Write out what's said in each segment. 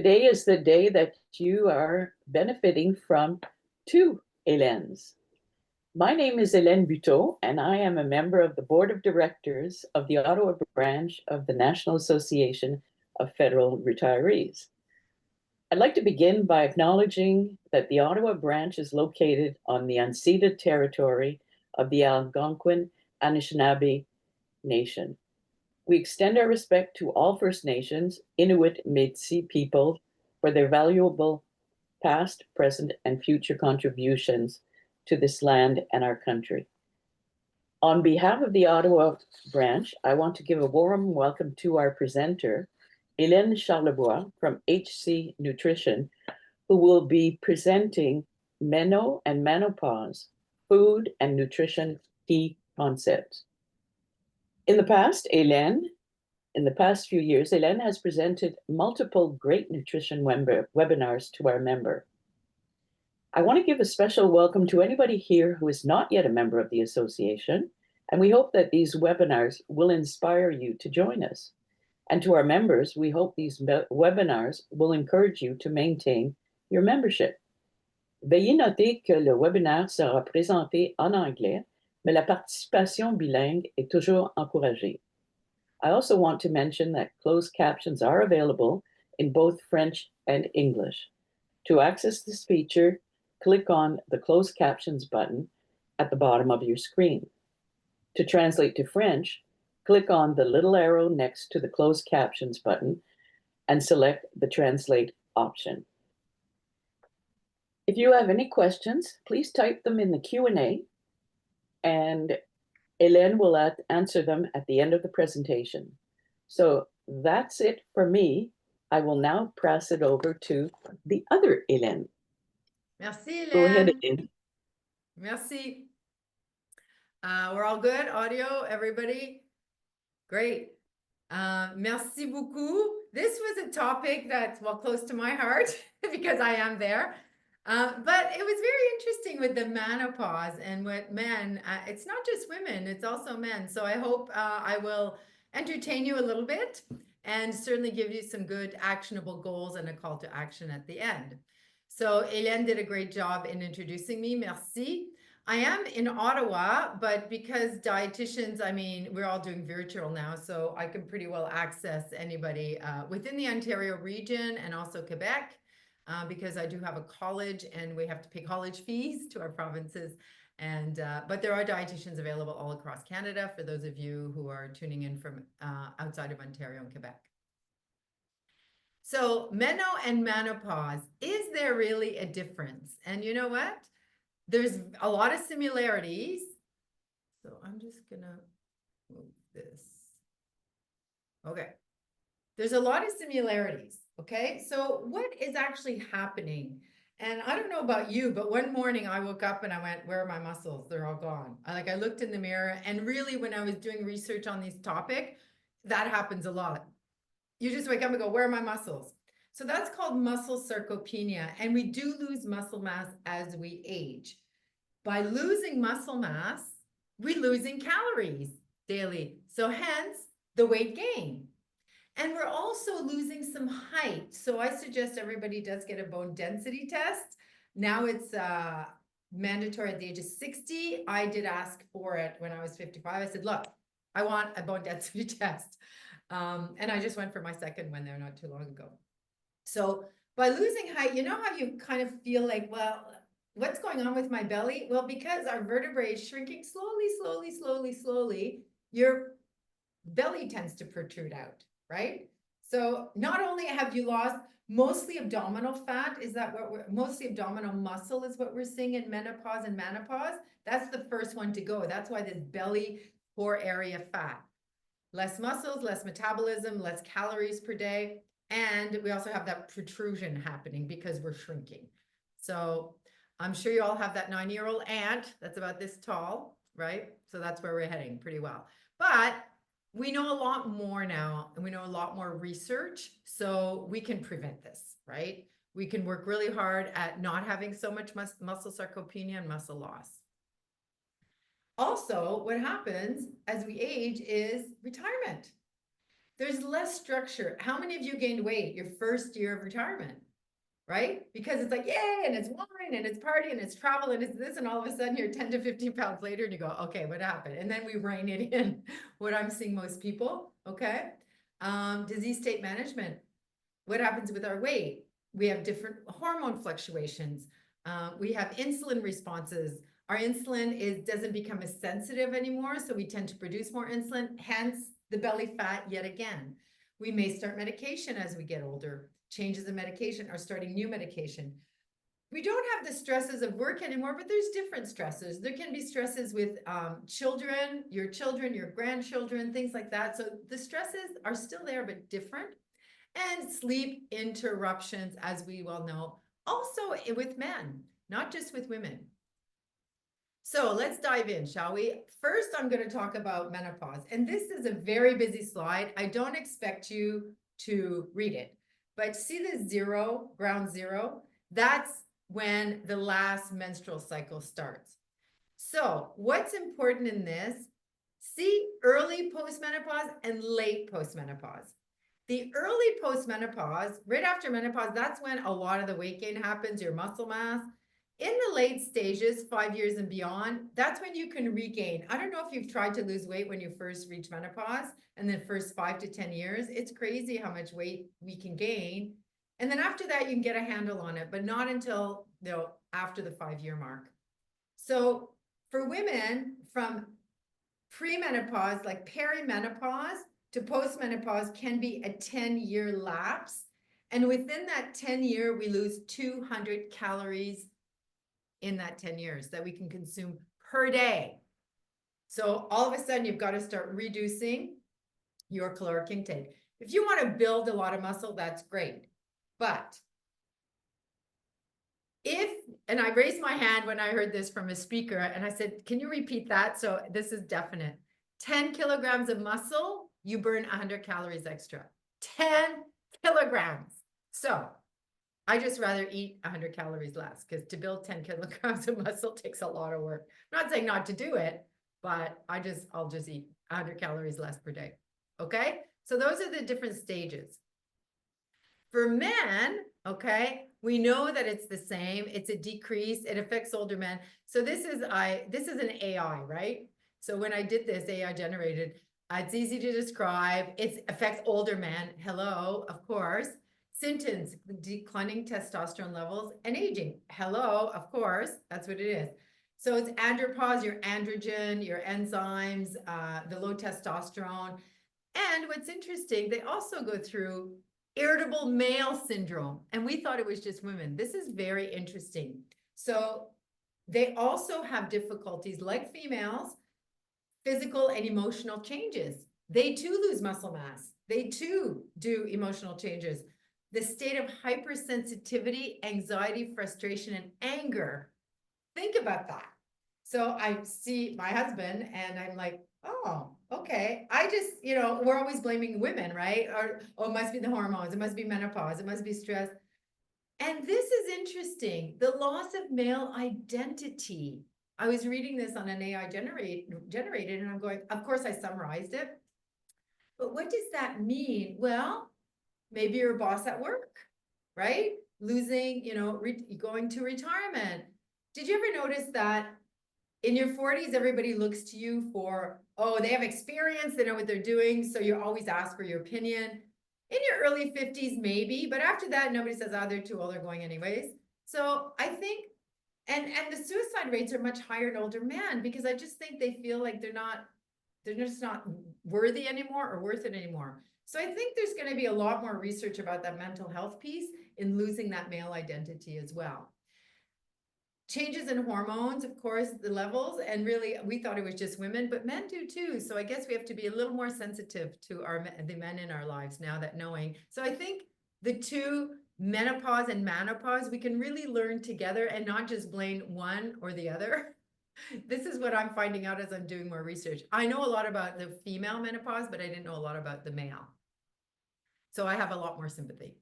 Today is the day that you are benefiting from two Hélènes. My name is Hélène Buteau, and I am a member of the Board of Directors of the Ottawa branch of the National Association of Federal Retirees. I'd like to begin by acknowledging that the Ottawa branch is located on the unceded territory of the Algonquin Anishinaabe Nation. We extend our respect to all First Nations, Inuit, Métis people for their valuable past, present, and future contributions to this land and our country. On behalf of the Ottawa branch, I want to give a warm welcome to our presenter, Hélène Charlebois from HCNutrition, who will be presenting Meno and menopause, food and nutrition key concepts. In the past few years, Hélène has presented multiple great nutrition webinars to our member. I want to give a special welcome to anybody here who is not yet a member of the association, and we hope that these webinars will inspire you to join us. And to our members, we hope these webinars will encourage you to maintain your membership. Veuillez noter que le webinaire sera présenté en anglais, mais la participation bilingue est toujours encouragée. I also want to mention that closed captions are available in both French and English. To access this feature, click on the closed captions button at the bottom of your screen. To translate to French, click on the little arrow next to the closed captions button and select the translate option. If you have any questions, please type them in the Q&A and Hélène will answer them at the end of the presentation. So that's it for me. I will now pass it over to the other Hélène. Merci, Hélène. Go ahead, Hélène. Merci. We're all good? Audio, everybody? Great. Merci beaucoup. This was a topic that's, well, close to my heart because I am there. But it was very interesting with the menopause and what men, it's not just women, it's also men. So I hope I will entertain you a little bit and certainly give you some good actionable goals and a call to action at the end. So Hélène did a great job in introducing me. Merci. I am in Ottawa, but because dietitians, I mean, we're all doing virtual now, so I can pretty well access anybody within the Ontario region and also Quebec. Because I do have a college and we have to pay college fees to our provinces. And but there are dietitians available all across Canada for those of you who are tuning in from outside of Ontario and Quebec. So Meno and menopause, is there really a difference? And you know what? There's a lot of similarities. So I'm just gonna move this. Okay. There's a lot of similarities. Okay, so what is actually happening? And I don't know about you, but one morning I woke up and I went, where are my muscles? They're all gone. I looked in the mirror, and really when I was doing research on this topic, that happens a lot. You just wake up and go, where are my muscles? So that's called muscle sarcopenia. And we do lose muscle mass as we age. By losing muscle mass, we're losing calories daily. So hence the weight gain. And we're also losing some height. So I suggest everybody does get a bone density test. Now it's mandatory at the age of 60. I did ask for it when I was 55. I said, look, I want a bone density test. And I just went for my second one there not too long ago. So by losing height, you know how you kind of feel like, well, what's going on with my belly? Well, because our vertebrae is shrinking slowly, your belly tends to protrude out. Right? So not only have you lost mostly abdominal fat, is that what we're mostly abdominal muscle is what we're seeing in menopause and menopause. That's the first one to go. That's why this belly core area fat. Less muscles, less metabolism, less calories per day. And we also have that protrusion happening because we're shrinking. So I'm sure you all have that 9-year-old aunt that's about this tall, right? So that's where we're heading pretty well. But we know a lot more now, and we know a lot more research, so we can prevent this, right? We can work really hard at not having so much muscle sarcopenia and muscle loss. Also, what happens as we age is retirement. There's less structure. How many of you gained weight your first year of retirement? Right? Because it's like, yay, and it's wine, and it's party, and it's travel, and it's this, and all of a sudden you're 10 to 15 pounds later, and you go, okay, what happened? And then we rein it in, what I'm seeing most people, okay? Disease state management. What happens with our weight? We have different hormone fluctuations. We have insulin responses. Our insulin doesn't become as sensitive anymore, so we tend to produce more insulin, hence the belly fat yet again. We may start medication as we get older. Changes in medication or starting new medication. We don't have the stresses of work anymore, but there's different stresses. There can be stresses with children, your grandchildren, things like that. So the stresses are still there, but different. And sleep interruptions, as we well know, also with men, not just with women. So let's dive in, shall we? First, I'm going to talk about menopause. And this is a very busy slide. I don't expect you to read it. But see the zero, ground zero? That's when the last menstrual cycle starts. So what's important in this? See early postmenopause and late postmenopause. The early postmenopause, right after menopause, that's when a lot of the weight gain happens, your muscle mass. In the late stages, 5 years and beyond, that's when you can regain. I don't know if you've tried to lose weight when you first reach menopause and then first 5 to 10 years. It's crazy how much weight we can gain. And then after that, you can get a handle on it, but not until, after the 5-year mark. So for women from premenopause, like perimenopause to postmenopause can be a 10-year lapse. And within that 10-year, we lose 200 calories in that 10 years that we can consume per day. So all of a sudden, you've got to start reducing your caloric intake. If you want to build a lot of muscle, that's great. But and I raised my hand when I heard this from a speaker, and I said, can you repeat that? So this is definite. 10 kilograms of muscle, you burn 100 calories extra. 10 kilograms. So I just rather eat 100 calories less, because to build 10 kilograms of muscle takes a lot of work. I'm not saying not to do it, but I'll just eat 100 calories less per day. Okay? So those are the different stages. For men, okay, we know that it's the same. It's a decrease. It affects older men. So this is an AI, right? So when I did this, AI generated, it's easy to describe. It affects older men. Hello, of course. Symptoms, declining testosterone levels and aging. Hello, of course, that's what it is. So it's andropause, your androgen, your enzymes, the low testosterone. And what's interesting, they also go through irritable male syndrome. And we thought it was just women. This is very interesting. So they also have difficulties like females, physical and emotional changes. They too lose muscle mass. They too do emotional changes. The state of hypersensitivity, anxiety, frustration, and anger. Think about that. So I see my husband and I'm like, oh, okay. I just, we're always blaming women, right? Or, oh, it must be the hormones. It must be menopause. It must be stress. And this is interesting. The loss of male identity. I was reading this on an AI generated, and I'm going, of course I summarized it. But what does that mean? Well, maybe you're a boss at work, right? Losing, going to retirement. Did you ever notice that in your 40s, everybody looks to you for, oh, they have experience, they know what they're doing, so you always ask for your opinion. In your early 50s, maybe, but after that, nobody says, oh, they're too old, they're going anyways. So I think, and the suicide rates are much higher in older men, because I just think they feel like they're just not worthy anymore or worth it anymore. So I think there's going to be a lot more research about that mental health piece in losing that male identity as well. Changes in hormones, of course, the levels, and really we thought it was just women, but men do too. So I guess we have to be a little more sensitive to the men in our lives now, that knowing. So I think the two, menopause and menopause, we can really learn together and not just blame one or the other. This is what I'm finding out as I'm doing more research. I know a lot about the female menopause, but I didn't know a lot about the male. So I have a lot more sympathy.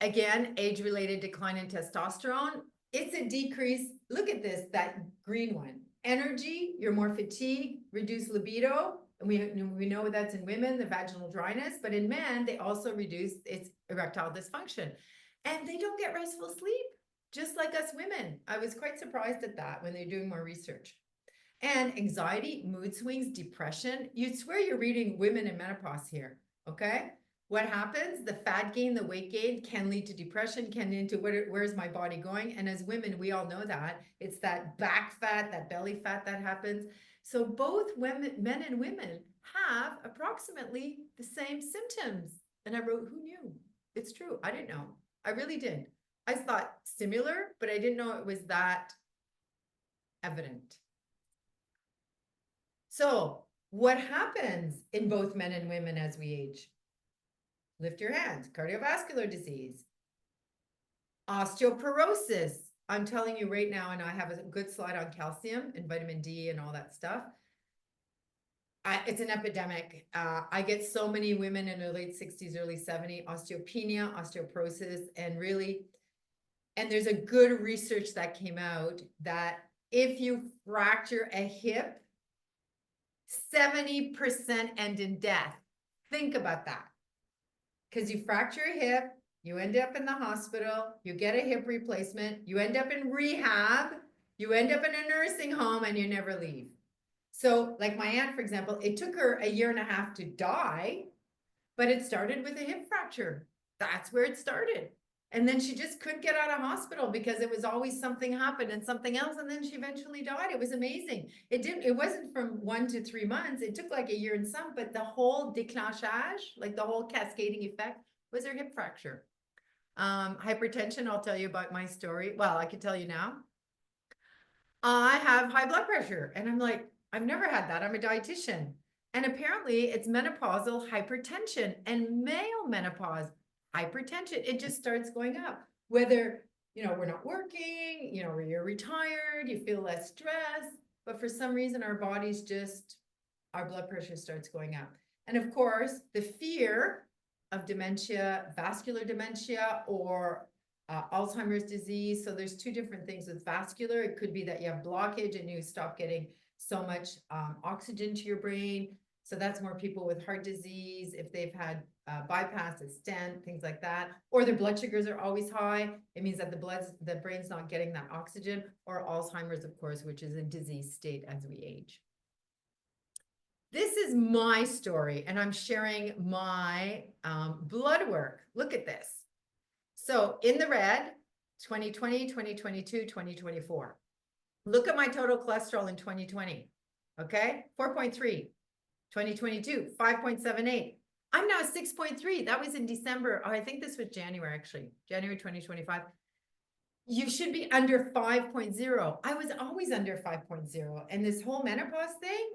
Again, age-related decline in testosterone. It's a decrease. Look at this, that green one. Energy, you're more fatigued, reduced libido. And we know that's in women, the vaginal dryness, but in men, they also reduce its erectile dysfunction. And they don't get restful sleep, just like us women. I was quite surprised at that when they're doing more research. And anxiety, mood swings, depression. You'd swear you're reading women in menopause here, okay? What happens? The fat gain, the weight gain can lead to depression, can lead to where's my body going? And as women, we all know that. It's that back fat, that belly fat that happens. So both women, men and women have approximately the same symptoms. And I wrote, who knew? It's true. I didn't know. I really did. I thought similar, but I didn't know it was that evident. So what happens in both men and women as we age? Lift your hands. Cardiovascular disease, osteoporosis. I'm telling you right now, and I have a good slide on calcium and vitamin D and all that stuff. It's an epidemic. I get so many women in their late 60s, early 70s, osteopenia, osteoporosis, and there's a good research that came out that if you fracture a hip, 70% end in death. Think about that. Because you fracture a hip, you end up in the hospital, you get a hip replacement, you end up in rehab, you end up in a nursing home, and you never leave. So like my aunt, for example, it took her 1.5 years to die, but it started with a hip fracture. That's where it started. And then she just couldn't get out of hospital because it was always something happened and something else. And then she eventually died. It was amazing. It wasn't from 1 to 3 months. It took like 1 year and some, but the whole déclenchage, like the whole cascading effect, was her hip fracture. Hypertension, I'll tell you about my story. Well, I can tell you now. I have high blood pressure. And I'm like, I've never had that. I'm a dietitian. And apparently it's menopausal hypertension and male menopause hypertension. It just starts going up. Whether, we're not working, or you're retired, you feel less stress, but for some reason our bodies our blood pressure starts going up. And of course, the fear of dementia, vascular dementia, or Alzheimer's disease. So there's 2 different things with vascular. It could be that you have blockage and you stop getting so much oxygen to your brain. So that's more people with heart disease, if they've had bypass, a stent, things like that, or their blood sugars are always high. It means that the brain's not getting that oxygen, or Alzheimer's, of course, which is a disease state as we age. This is my story, and I'm sharing my blood work. Look at this. So in the red, 2020, 2022, 2024. Look at my total cholesterol in 2020. Okay, 4.3. 2022, 5.78. I'm now 6.3. That was in December. Oh, I think this was January, actually. January 2025. You should be under 5.0. I was always under 5.0. And this whole menopause thing,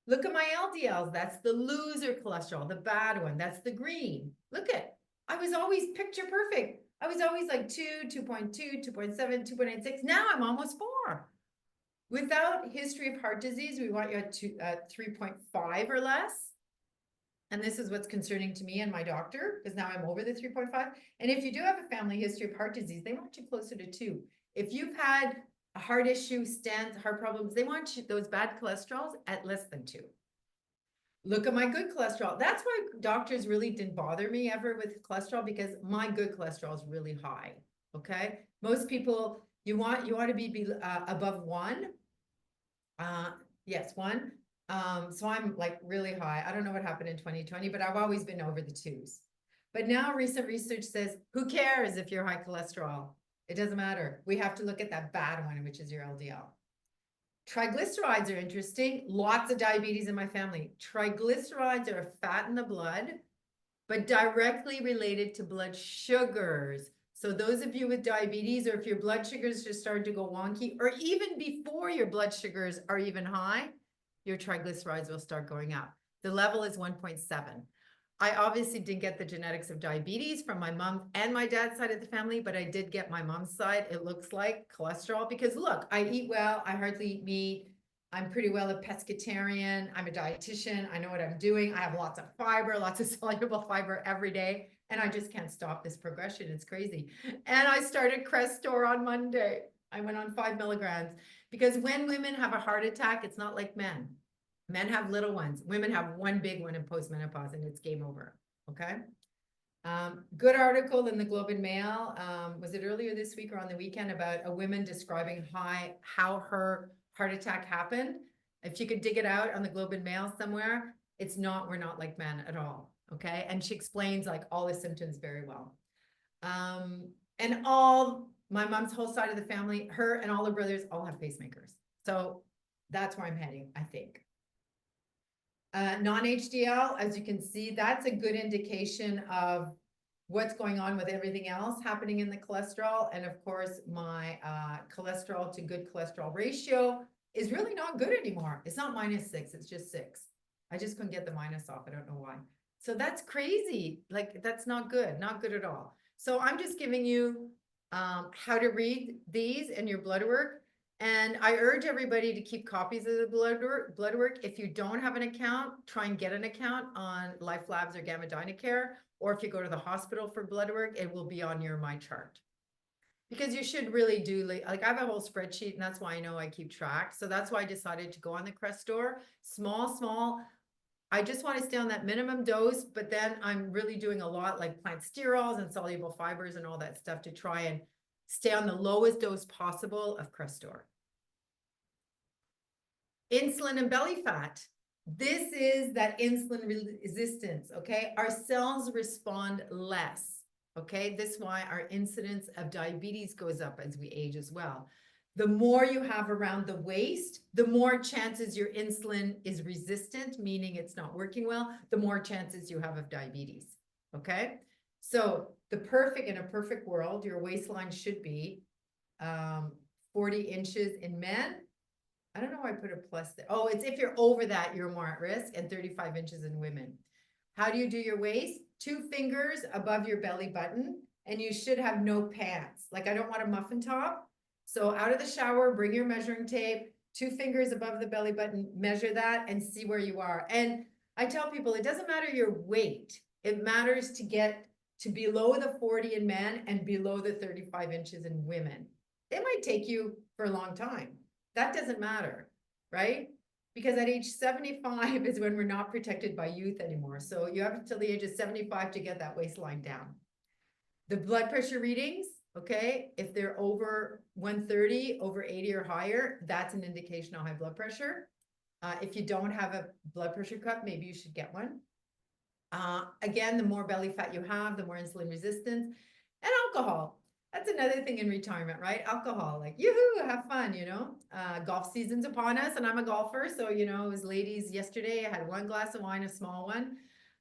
look at my LDLs. That's the loser cholesterol, the bad one. That's the green. Look at, I was always picture perfect. I was always like 2, 2.2, 2.7, 2.86. Now I'm almost 4. Without history of heart disease, we want you at 3.5 or less. And this is what's concerning to me and my doctor, because now I'm over the 3.5. And if you do have a family history of heart disease, they want you closer to 2. If you've had a heart issue, stents, heart problems, they want you, those bad cholesterols at less than 2. Look at my good cholesterol. That's why doctors really didn't bother me ever with cholesterol, because my good cholesterol is really high. Okay. Most people, you want to be above 1. Yes, 1. So I'm like really high. I don't know what happened in 2020, but I've always been over the 2s. But now recent research says, who cares if you're high cholesterol? It doesn't matter. We have to look at that bad one, which is your LDL. Triglycerides are interesting. Lots of diabetes in my family. Triglycerides are a fat in the blood, but directly related to blood sugars. So those of you with diabetes, or if your blood sugars just started to go wonky, or even before your blood sugars are even high, your triglycerides will start going up. The level is 1.7. I obviously didn't get the genetics of diabetes from my mom and my dad's side of the family, but I did get my mom's side. It looks like cholesterol, because look, I eat well. I hardly eat meat. I'm pretty well a pescatarian. I'm a dietitian. I know what I'm doing. I have lots of fiber, lots of soluble fiber every day. And I just can't stop this progression. It's crazy. And I started Crestor on Monday. I went on 5 milligrams, because when women have a heart attack, it's not like men. Men have little ones. Women have one big one in postmenopause and it's game over. Okay. Good article in the Globe and Mail. Was it earlier this week or on the weekend about a woman describing how her heart attack happened? If you could dig it out on the Globe and Mail somewhere, we're not like men at all. Okay. And she explains like all the symptoms very well. And my mom's whole side of the family, her and all her brothers all have pacemakers. So that's where I'm heading, I think. Non-HDL, as you can see, that's a good indication of what's going on with everything else happening in the cholesterol. And of course, my cholesterol to good cholesterol ratio is really not good anymore. It's not -6, it's just 6. I just couldn't get the minus off. I don't know why. So that's crazy. Like, that's not good at all. So I'm just giving you how to read these in your blood work. And I urge everybody to keep copies of the blood work. If you don't have an account, try and get an account on Life Labs or Gamma Dynacare. Or if you go to the hospital for blood work, it will be on your My Chart. Because you should really do, like I have a whole spreadsheet and that's why I know I keep track. So that's why I decided to go on the Crestor. Small. I just want to stay on that minimum dose, but then I'm really doing a lot like plant sterols and soluble fibers and all that stuff to try and stay on the lowest dose possible of Crestor. Insulin and belly fat. This is that insulin resistance, okay? Our cells respond less, okay? This is why our incidence of diabetes goes up as we age as well. The more you have around the waist, the more chances your insulin is resistant, meaning it's not working well, the more chances you have of diabetes, okay? So in a perfect world, your waistline should be 40 inches in men. I don't know why I put a plus there. Oh, it's if you're over that, you're more at risk, and 35 inches in women. How do you do your waist? 2 fingers above your belly button, and you should have no pants. Like, I don't want a muffin top. So out of the shower, bring your measuring tape, 2 fingers above the belly button, measure that and see where you are. And I tell people, it doesn't matter your weight. It matters to get to below the 40 in men and below the 35 inches in women. It might take you for a long time. That doesn't matter, right? Because at age 75 is when we're not protected by youth anymore. So you have until the age of 75 to get that waistline down. The blood pressure readings, okay, if they're over 130, over 80 or higher, that's an indication of high blood pressure. If you don't have a blood pressure cuff, maybe you should get one. Again, the more belly fat you have, the more insulin resistance. And alcohol. That's another thing in retirement, right? Alcohol, like, yoo-hoo, have fun, you know? Golf season's upon us, and I'm a golfer. So, you know, it was ladies yesterday. I had 1 glass of wine, a small one.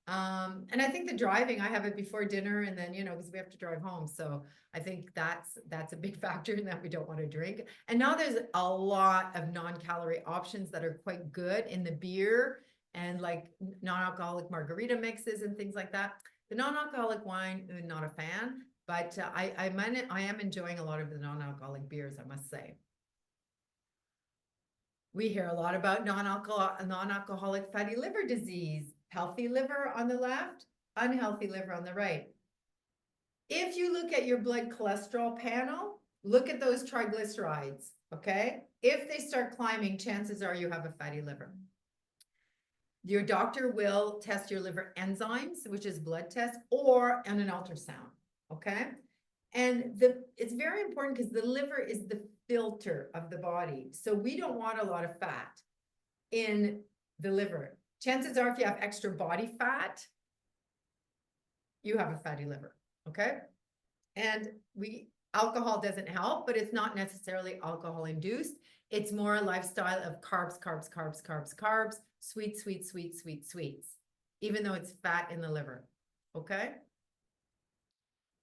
And I think the driving, I have it before dinner and then, you know, because we have to drive home. So I think that's a big factor in that we don't want to drink. And now there's a lot of non-calorie options that are quite good in the beer and like non-alcoholic margarita mixes and things like that. The non-alcoholic wine, I'm not a fan, but I am enjoying a lot of the non-alcoholic beers, I must say. We hear a lot about non-alcoholic fatty liver disease, healthy liver on the left, unhealthy liver on the right. If you look at your blood cholesterol panel, look at those triglycerides, okay? If they start climbing, chances are you have a fatty liver. Your doctor will test your liver enzymes, which is blood test, or on an ultrasound, okay? And it's very important because the liver is the filter of the body. So we don't want a lot of fat in the liver. Chances are if you have extra body fat, you have a fatty liver, okay? And alcohol doesn't help, but it's not necessarily alcohol induced. It's more a lifestyle of carbs, sweets, even though it's fat in the liver, okay?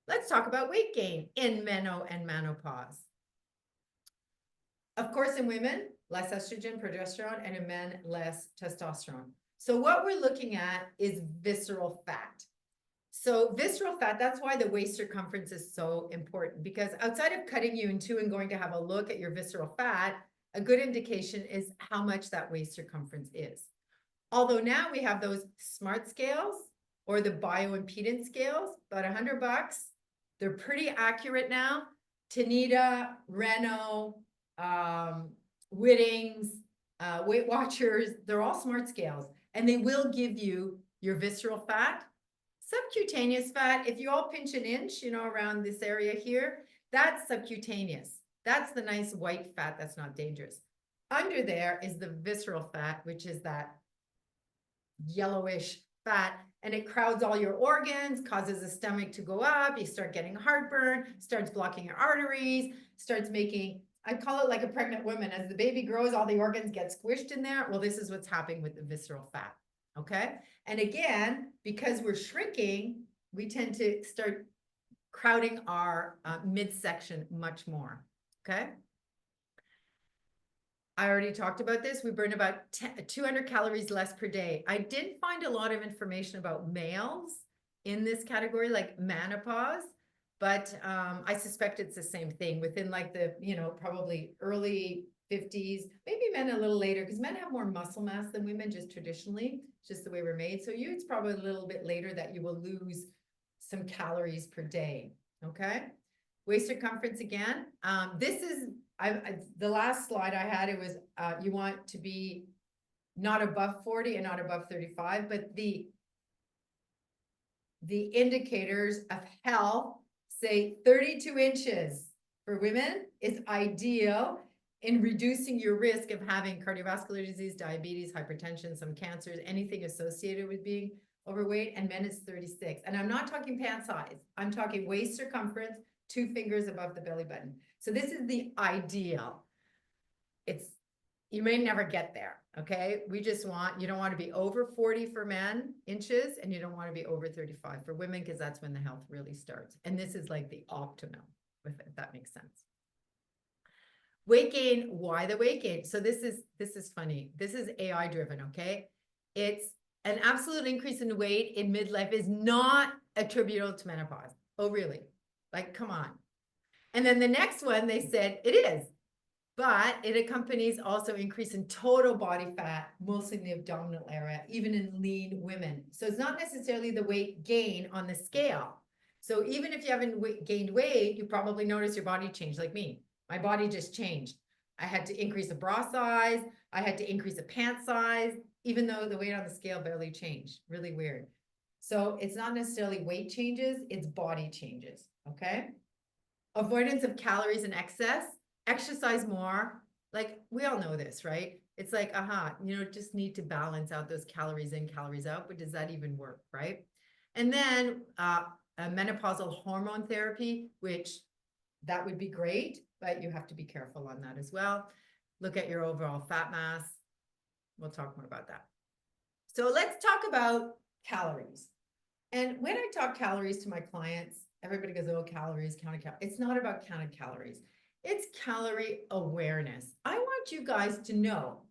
Let's talk about weight gain in Meno and menopause. Of course, in women, less estrogen, progesterone, and in men, less testosterone. So what we're looking at is visceral fat. So visceral fat, that's why the waist circumference is so important, because outside of cutting you in two and going to have a look at your visceral fat, a good indication is how much that waist circumference is. Although now we have those smart scales or the bioimpedance scales, about $100. They're pretty accurate now. Tanita, Reno, Whittings, Weight Watchers, they're all smart scales, and they will give you your visceral fat, subcutaneous fat. If you all pinch an inch, around this area here, that's subcutaneous. That's the nice white fat that's not dangerous. Under there is the visceral fat, which is that yellowish fat, and it crowds all your organs, causes the stomach to go up, you start getting heartburn, starts blocking your arteries, starts making, I call it like a pregnant woman. As the baby grows, all the organs get squished in there. Well, this is what's happening with the visceral fat, okay? And again, because we're shrinking, we tend to start crowding our midsection much more, okay? I already talked about this. We burn about 200 calories less per day. I didn't find a lot of information about males in this category, like menopause, but I suspect it's the same thing within like the, probably early 50s, maybe men a little later, because men have more muscle mass than women just traditionally, just the way we're made. So it's probably a little bit later that you will lose some calories per day, okay? Waist circumference again. This is, the last slide I had, it was, you want to be not above 40 and not above 35, but the indicators of health say 32 inches for women is ideal in reducing your risk of having cardiovascular disease, diabetes, hypertension, some cancers, anything associated with being overweight, and men is 36. And I'm not talking pant size. I'm talking waist circumference, 2 fingers above the belly button. So this is the ideal. You may never get there, okay? You don't want to be over 40 for men inches, and you don't want to be over 35 for women, because that's when the health really starts. And this is like the optimum, if that makes sense. Weight gain, why the weight gain? So this is funny. This is AI driven, okay? It's an absolute increase in weight in midlife is not attributable to menopause. Oh, really? Like, come on. And then the next one, they said it is, but it accompanies also increase in total body fat, mostly in the abdominal area, even in lean women. So it's not necessarily the weight gain on the scale. So even if you haven't gained weight, you probably notice your body changed, like me. My body just changed. I had to increase the bra size. I had to increase the pant size, even though the weight on the scale barely changed. Really weird. So it's not necessarily weight changes, it's body changes, okay? Avoidance of calories and excess, exercise more. Like, we all know this, right? It's like, just need to balance out those calories in, calories out, but does that even work, right? And then a menopausal hormone therapy, which that would be great, but you have to be careful on that as well. Look at your overall fat mass. We'll talk more about that. So let's talk about calories. And when I talk calories to my clients, everybody goes, oh, calories, counted calories. It's not about counted calories. It's calorie awareness. I want you guys to know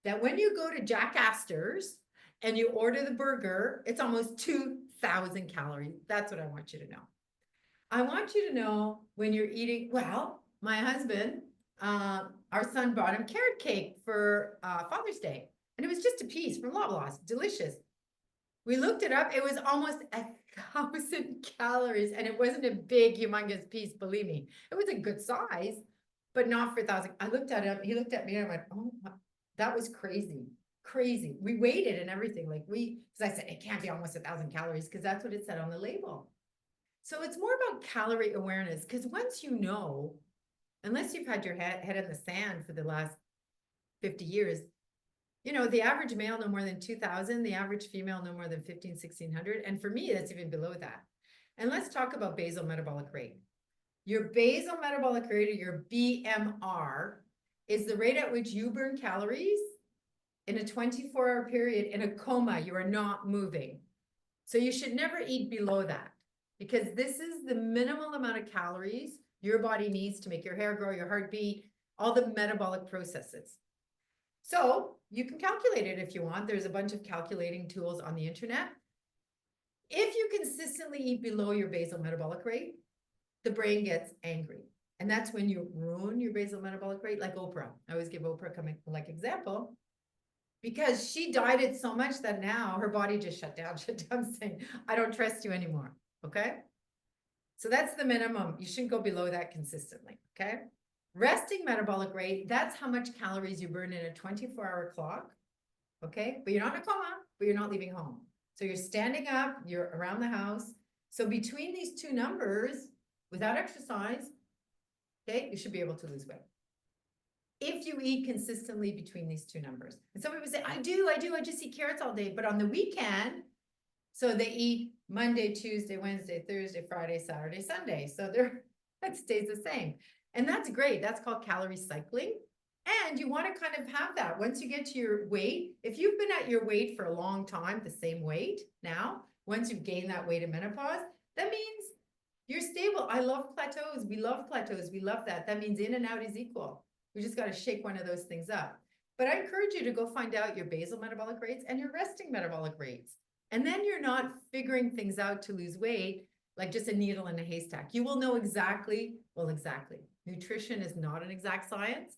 that when you go to Jack Astor's and you order the burger, it's almost 2,000 calories. That's what I want you to know. I want you to know when you're eating, well, my husband, our son brought him carrot cake for Father's Day. And it was just a piece from Loblaws, delicious. We looked it up. It was almost 1,000 calories, and it wasn't a big, humongous piece. Believe me, it was a good size, but not for 1,000. I looked at him. He looked at me, and I went, "Oh, that was crazy, crazy." We weighed it and everything, because I said it can't be almost 1,000 calories, because that's what it said on the label. So it's more about calorie awareness, because once you know, unless you've had your head in the sand for the last 50 years. The average male no more than 2,000, the average female no more than 1,500, 1,600. And for me, that's even below that. And let's talk about basal metabolic rate. Your basal metabolic rate, or your BMR, is the rate at which you burn calories in a 24-hour period in a coma. You are not moving. So you should never eat below that, because this is the minimal amount of calories your body needs to make your hair grow, your heart beat, all the metabolic processes. So you can calculate it if you want. There's a bunch of calculating tools on the internet. If you consistently eat below your basal metabolic rate, the brain gets angry. And that's when you ruin your basal metabolic rate, like Oprah. I always give Oprah like example, because she dieted so much that now her body just shut down saying, I don't trust you anymore, okay? So that's the minimum. You shouldn't go below that consistently, okay? Resting metabolic rate, that's how much calories you burn in a 24-hour clock. Okay, but you're not in a coma, but you're not leaving home. So you're standing up, you're around the house. So between these two numbers, without exercise, okay, you should be able to lose weight. If you eat consistently between these two numbers. And some people say, I just eat carrots all day. But on the weekend, so they eat Monday, Tuesday, Wednesday, Thursday, Friday, Saturday, Sunday. So that stays the same. And that's great. That's called calorie cycling. And you want to kind of have that once you get to your weight. If you've been at your weight for a long time, the same weight now, once you've gained that weight in menopause, that means you're stable. I love plateaus. We love plateaus. We love that. That means in and out is equal. We just got to shake one of those things up. But I encourage you to go find out your basal metabolic rates and your resting metabolic rates. And then you're not figuring things out to lose weight like just a needle in a haystack. You will know exactly. Nutrition is not an exact science.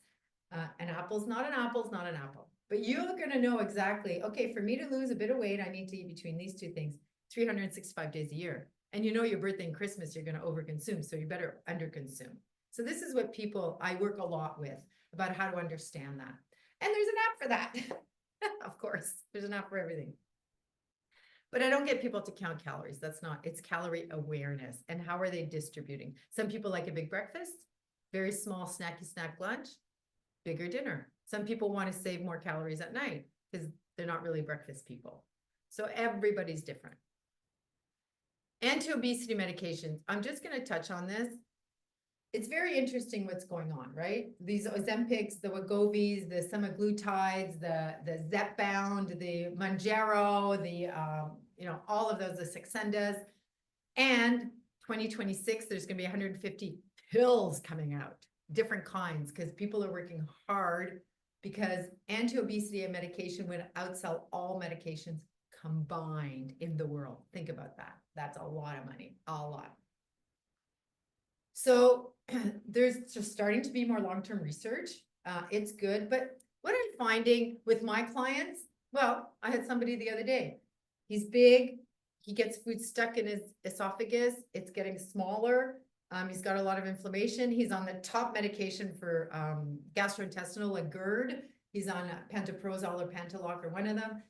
An apple's not an apple's not an apple. But you're going to know exactly, okay, for me to lose a bit of weight, I need to eat between these two things 365 days a year. And you know your birthday and Christmas, you're going to overconsume, so you better underconsume. So this is what I work a lot with, about how to understand that. And there's an app for that. Of course, there's an app for everything. But I don't get people to count calories. It's calorie awareness. And how are they distributing? Some people like a big breakfast, very small snacky snack lunch, bigger dinner. Some people want to save more calories at night because they're not really breakfast people. So everybody's different. Anti-obesity medications. I'm just going to touch on this. It's very interesting what's going on, right? These Ozempics, the Wegovy's, the semaglutides, the Zepbound, the Mounjaro, all of those, the Saxendas. And 2026, there's going to be 150 pills coming out, different kinds, because people are working hard because anti-obesity medication would outsell all medications combined in the world. Think about that. That's a lot of money, a lot. So there's just starting to be more long-term research. It's good. But what I'm finding with my clients, well, I had somebody the other day. He's big. He gets food stuck in his esophagus. It's getting smaller. He's got a lot of inflammation. He's on the top medication for gastrointestinal, like GERD. He's on pantoprazole or Pantaloc or one of them.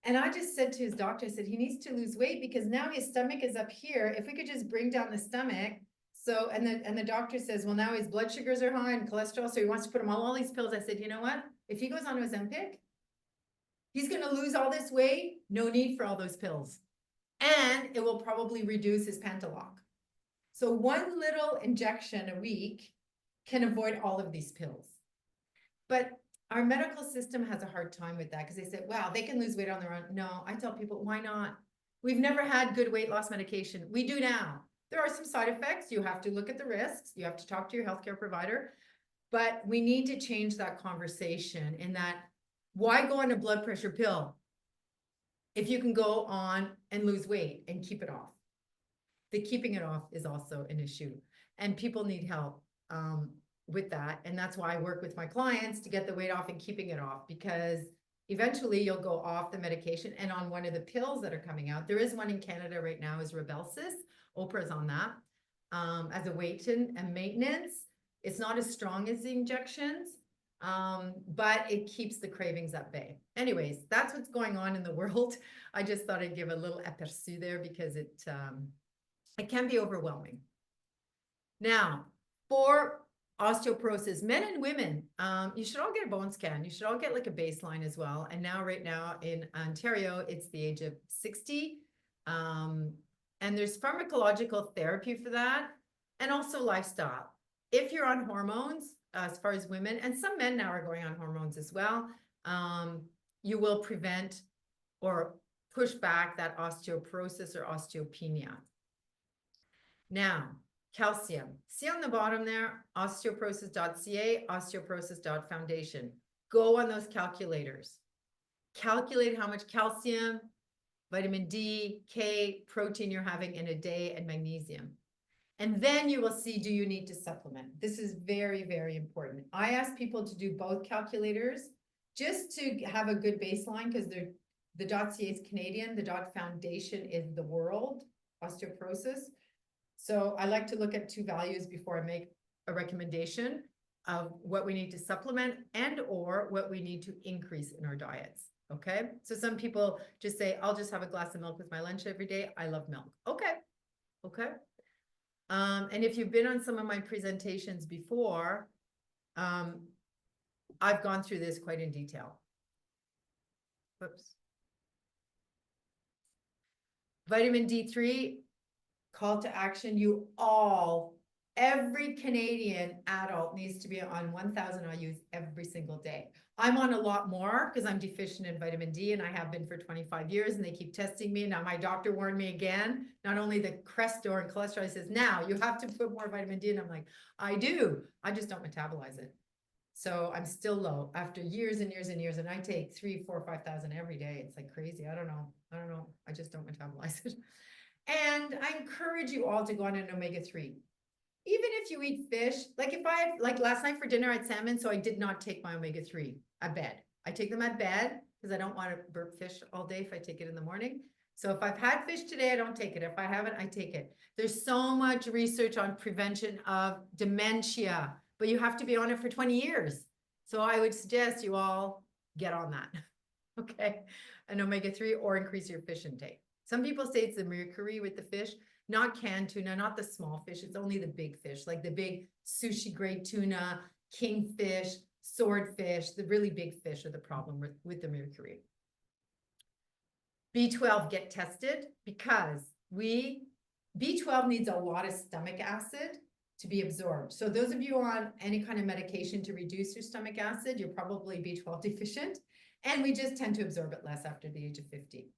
And I just said to his doctor, I said, he needs to lose weight because now his stomach is up here. If we could just bring down the stomach. So, and the doctor says, well, now his blood sugars are high and cholesterol. So he wants to put him on all these pills. I said, you know what? If he goes on Ozempic, he's going to lose all this weight. No need for all those pills. And it will probably reduce his Pantaloc. So one little injection a week can avoid all of these pills. But our medical system has a hard time with that because they say, wow, they can lose weight on their own. No, I tell people, why not? We've never had good weight loss medication. We do now. There are some side effects. You have to look at the risks. You have to talk to your healthcare provider. But we need to change that conversation in that, why go on a blood pressure pill if you can go on and lose weight and keep it off? The keeping it off is also an issue. And people need help with that. And that's why I work with my clients to get the weight off and keeping it off, because eventually you'll go off the medication and on one of the pills that are coming out. There is one in Canada right now, is Rybelsus. Oprah's on that as a weight and maintenance. It's not as strong as the injections, but it keeps the cravings at bay. Anyways, that's what's going on in the world. I just thought I'd give a little aperçu there because it can be overwhelming. Now, for osteoporosis, men and women, you should all get a bone scan. You should all get like a baseline as well. And now, right now in Ontario, it's the age of 60. And there's pharmacological therapy for that, and also lifestyle. If you're on hormones, as far as women, and some men now are going on hormones as well, you will prevent or push back that osteoporosis or osteopenia. Now, calcium. See on the bottom there, osteoporosis.ca, osteoporosis.foundation. Go on those calculators. Calculate how much calcium, vitamin D, K, protein you're having in a day, and magnesium. And then you will see, do you need to supplement? This is very, very important. I ask people to do both calculators just to have a good baseline, because the .ca is Canadian, the .foundation is the world, osteoporosis. So I like to look at two values before I make a recommendation. of what we need to supplement and or what we need to increase in our diets. Okay. So some people just say, I'll just have a glass of milk with my lunch every day. I love milk. Okay. Okay. And if you've been on some of my presentations before, I've gone through this quite in detail. Whoops. Vitamin D3, call to action. Every Canadian adult needs to be on 1,000 IUs every single day. I'm on a lot more because I'm deficient in vitamin D and I have been for 25 years and they keep testing me. Now my doctor warned me again, not only the Crestor and cholesterol, he says, now you have to put more vitamin D. And I'm like, I do. I just don't metabolize it. So I'm still low after years and years and years. And I take 3, 4, 5,000 every day. It's like crazy. I don't know. I just don't metabolize it. And I encourage you all to go on an omega-3. Even if you eat fish, like last night for dinner, I had salmon, so I did not take my omega-3 at bed. I take them at bed because I don't want to burp fish all day if I take it in the morning. So if I've had fish today, I don't take it. If I haven't, I take it. There's so much research on prevention of dementia, but you have to be on it for 20 years. So I would suggest you all get on that. Okay. An omega-3 or increase your fish intake. Some people say it's the mercury with the fish. Not canned tuna, not the small fish. It's only the big fish, like the big sushi grade tuna, kingfish, swordfish. The really big fish are the problem with the mercury. B12, get tested because B12 needs a lot of stomach acid to be absorbed. So those of you on any kind of medication to reduce your stomach acid, you're probably B12 deficient. And we just tend to absorb it less after the age of 50.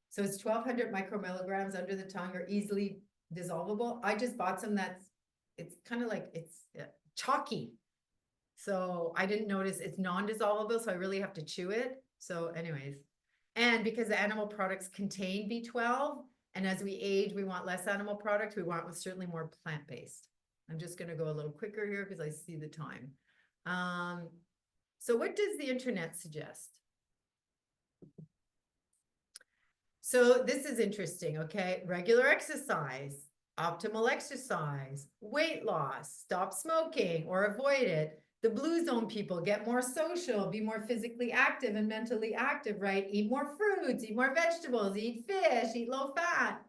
So it's 1,200 micromilligrams under the tongue or easily dissolvable. I just bought some it's kind of like, it's chalky. So I didn't notice it's non-dissolvable, so I really have to chew it. So anyways, and because the animal products contain B12, and as we age, we want less animal products. We want certainly more plant-based. I'm just going to go a little quicker here because I see the time. So what does the internet suggest? So this is interesting, okay? Regular exercise, optimal exercise, weight loss, stop smoking or avoid it. The blue zone people get more social, be more physically active and mentally active, right? Eat more fruits, eat more vegetables, eat fish, eat low fat.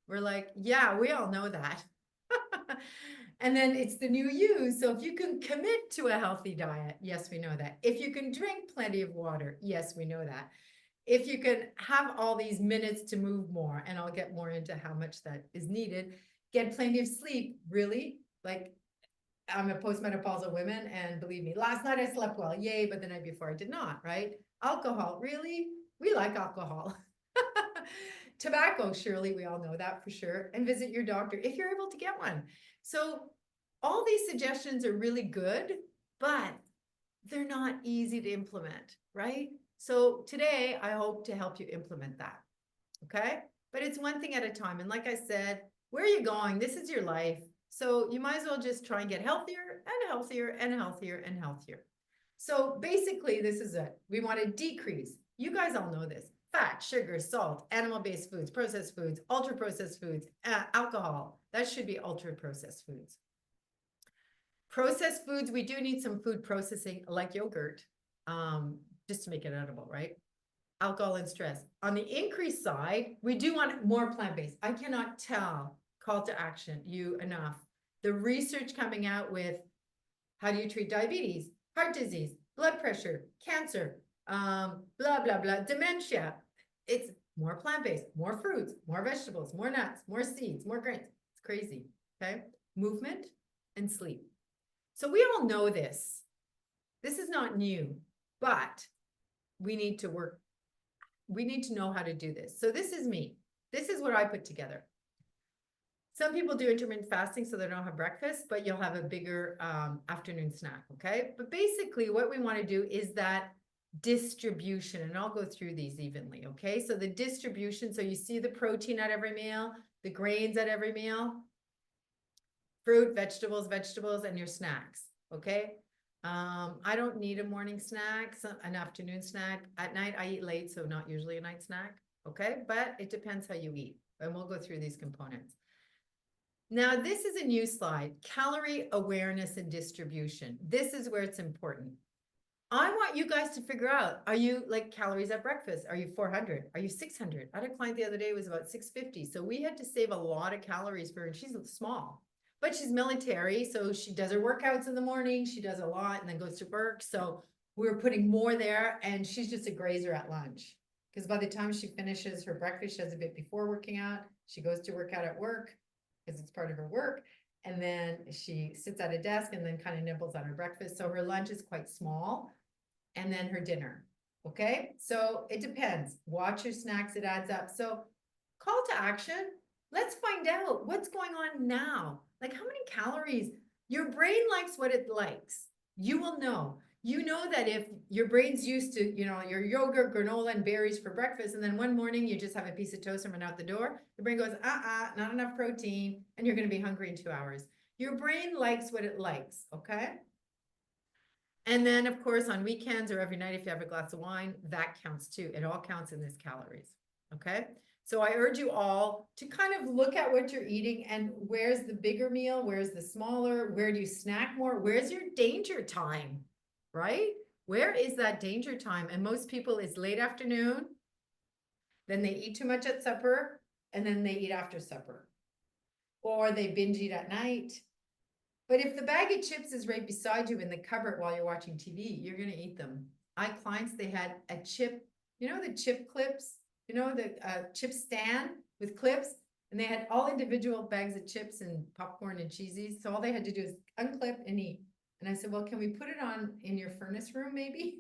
We're like, yeah, we all know that. And then it's the new you. So if you can commit to a healthy diet, yes, we know that. If you can drink plenty of water, yes, we know that. If you can have all these minutes to move more, and I'll get more into how much that is needed, get plenty of sleep, really, like I'm a postmenopausal woman, and believe me, last night I slept well, yay, but the night before I did not, right? Alcohol, really? We like alcohol. Tobacco, surely we all know that for sure, and visit your doctor if you're able to get one. So all these suggestions are really good, but they're not easy to implement, right? So today, I hope to help you implement that, okay? But it's one thing at a time. And like I said, where are you going? This is your life. So you might as well just try and get healthier and healthier and healthier and healthier. So basically, this is it. We want to decrease. You guys all know this. Fat, sugar, salt, animal-based foods, processed foods, ultra-processed foods, alcohol. That should be ultra-processed foods. Processed foods, we do need some food processing like yogurt. Just to make it edible, right? Alcohol and stress. On the increase side, we do want more plant-based. I cannot tell call to action you enough. The research coming out with how do you treat diabetes, heart disease, blood pressure, cancer, blah, blah, blah, dementia. It's more plant-based, more fruits, more vegetables, more nuts, more seeds, more grains. It's crazy, okay? Movement and sleep. So we all know this. This is not new, but we need to work. We need to know how to do this. So this is me. This is what I put together. Some people do intermittent fasting so they don't have breakfast, but you'll have a bigger afternoon snack, okay? But basically what we want to do is that distribution, and I'll go through these evenly, okay? So the distribution, so you see the protein at every meal, the grains at every meal, fruit, vegetables, and your snacks, okay? I don't need a morning snack, an afternoon snack. At night, I eat late, so not usually a night snack, okay? But it depends how you eat, and we'll go through these components. Now, this is a new slide, calorie awareness and distribution. This is where it's important. I want you guys to figure out, are you like calories at breakfast? Are you 400? Are you 600? I had a client the other day who was about 650. So we had to save a lot of calories for her, and she's small, but she's military. So she does her workouts in the morning. She does a lot and then goes to work. So we were putting more there, and she's just a grazer at lunch. Because by the time she finishes her breakfast, she has a bit before working out. She goes to work out at work because it's part of her work. And then she sits at a desk and then kind of nibbles on her breakfast. So her lunch is quite small. And then her dinner. Okay, so it depends. Watch your snacks, it adds up. So call to action. Let's find out what's going on now. Like, how many calories? Your brain likes what it likes. You will know. You know that if your brain's used to, your yogurt, granola, and berries for breakfast, and then one morning you just have a piece of toast and run out the door, the brain goes, not enough protein, and you're going to be hungry in 2 hours. Your brain likes what it likes, okay? And then, of course, on weekends or every night, if you have a glass of wine, that counts too. It all counts in this calories, okay? So I urge you all to kind of look at what you're eating and where's the bigger meal, where's the smaller, where do you snack more, where's your danger time, right? Where is that danger time? And most people, it's late afternoon, then they eat too much at supper, and then they eat after supper. Or they binge eat at night. But if the bag of chips is right beside you in the cupboard while you're watching TV, you're going to eat them. I had clients, they had a chip, the chip clips, the chip stand with clips, and they had all individual bags of chips and popcorn and cheesies. So all they had to do is unclip and eat. And I said, well, can we put it on in your furnace room maybe?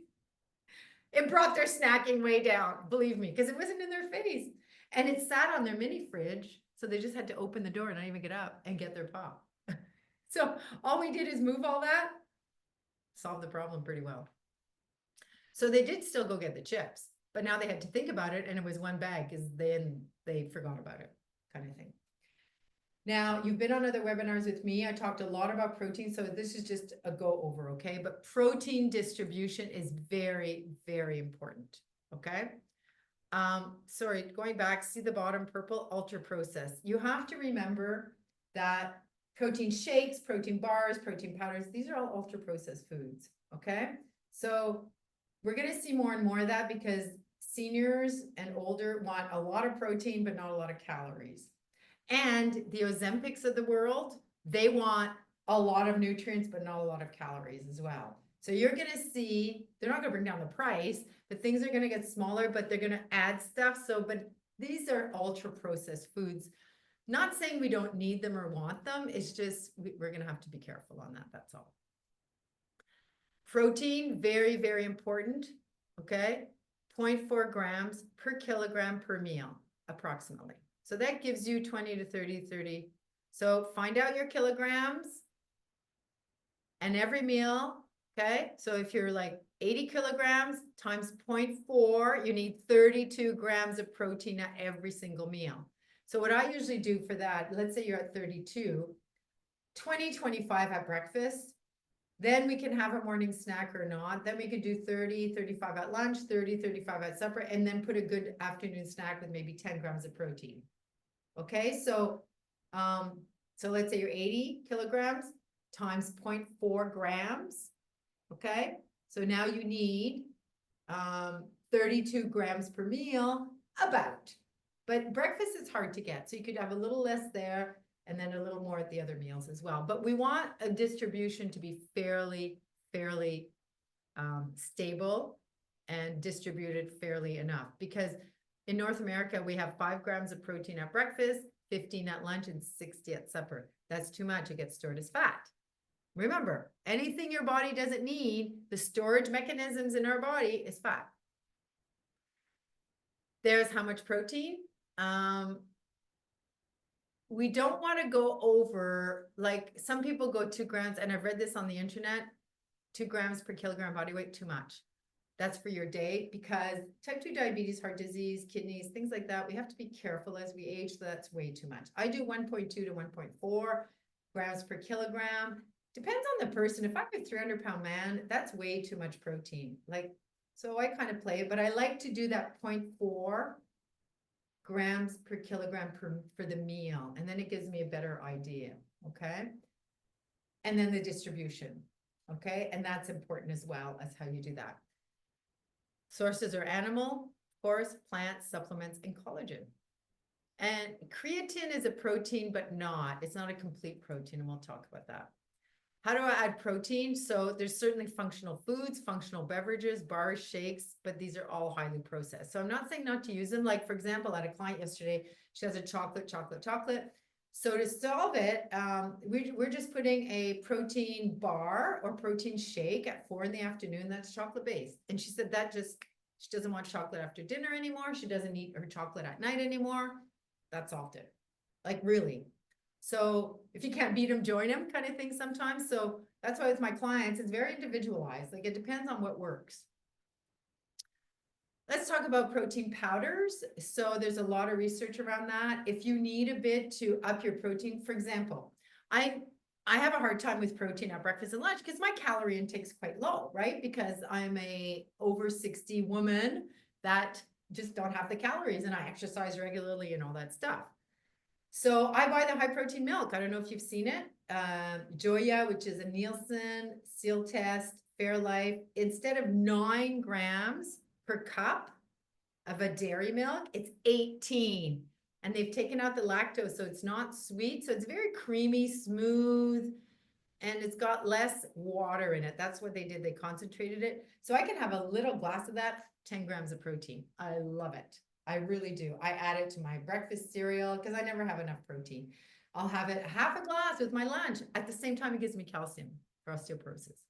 It brought their snacking way down, believe me, because it wasn't in their face. And it sat on their mini fridge. So they just had to open the door and not even get up and get their pop. So all we did is move all that, solve the problem pretty well. So they did still go get the chips, but now they had to think about it, and it was one bag because then they forgot about it, kind of thing. Now, you've been on other webinars with me. I talked a lot about protein, so this is just a go over, okay? But protein distribution is very, very important, okay? Sorry, going back, see the bottom purple, ultra processed. You have to remember that protein shakes, protein bars, protein powders, these are all ultra processed foods, okay? So we're going to see more and more of that because seniors and older want a lot of protein, but not a lot of calories. And the Ozempics of the world, they want a lot of nutrients, but not a lot of calories as well. So you're going to see, they're not going to bring down the price, but things are going to get smaller, but they're going to add stuff. So, but these are ultra processed foods. Not saying we don't need them or want them. It's just, we're going to have to be careful on that. That's all. Protein, very, very important. Okay. 0.4 grams per kilogram per meal, approximately. So that gives you 20 to 30. So find out your kilograms and every meal. Okay. So if you're like 80 kilograms times 0.4, you need 32 grams of protein at every single meal. So what I usually do for that, let's say you're at 32, 20, 25 at breakfast, then we can have a morning snack or not. Then we could do 30, 35 at lunch, 30, 35 at supper, and then put a good afternoon snack with maybe 10 grams of protein. Okay, so let's say you're 80 kilograms times 0.4 grams. Okay, so now you need 32 grams per meal, about. But breakfast is hard to get, so you could have a little less there and then a little more at the other meals as well. But we want a distribution to be fairly stable and distributed fairly enough, because in North America, we have 5 grams of protein at breakfast, 15 at lunch, and 60 at supper. That's too much. It gets stored as fat. Remember, anything your body doesn't need, the storage mechanisms in our body is fat. There's how much protein. We don't want to go over, like some people go 2 grams, and I've read this on the internet, 2 grams per kilogram body weight, too much. That's for your day, because type 2 diabetes, heart disease, kidneys, things like that, we have to be careful as we age. So that's way too much. I do 1.2 to 1.4 grams per kilogram. Depends on the person. If I'm a 300-pound man, that's way too much protein. Like, so I kind of play it, but I like to do that 0.4 grams per kilogram for the meal. And then it gives me a better idea. Okay. And then the distribution. Okay. And that's important as well as how you do that. Sources are animal, of course, plants, supplements, and collagen. And creatine is a protein, but it's not a complete protein. And we'll talk about that. How do I add protein? So there's certainly functional foods, functional beverages, bars, shakes, but these are all highly processed. So I'm not saying not to use them. Like, for example, I had a client yesterday, she has a chocolate. So to solve it, we're just putting a protein bar or protein shake at 4 p.m. That's chocolate based. And she said she doesn't want chocolate after dinner anymore. She doesn't eat her chocolate at night anymore. That solved it. Like, really. So if you can't beat them, join them kind of thing sometimes. So that's why with my clients, it's very individualized. Like, it depends on what works. Let's talk about protein powders. So there's a lot of research around that. If you need a bit to up your protein, for example, I have a hard time with protein at breakfast and lunch because my calorie intake is quite low, right? Because I'm a over 60 woman that just don't have the calories, and I exercise regularly and all that stuff. So I buy the high protein milk. I don't know if you've seen it. Joya, which is a Nielsen, Seal Test, Fairlife. Instead of 9 grams per cup of a dairy milk, it's 18. And they've taken out the lactose, so it's not sweet. So it's very creamy, smooth, and it's got less water in it. That's what they did. They concentrated it. So I can have a little glass of that, 10 grams of protein. I love it. I really do. I add it to my breakfast cereal because I never have enough protein. I'll have it half a glass with my lunch. At the same time, it gives me calcium for osteoporosis.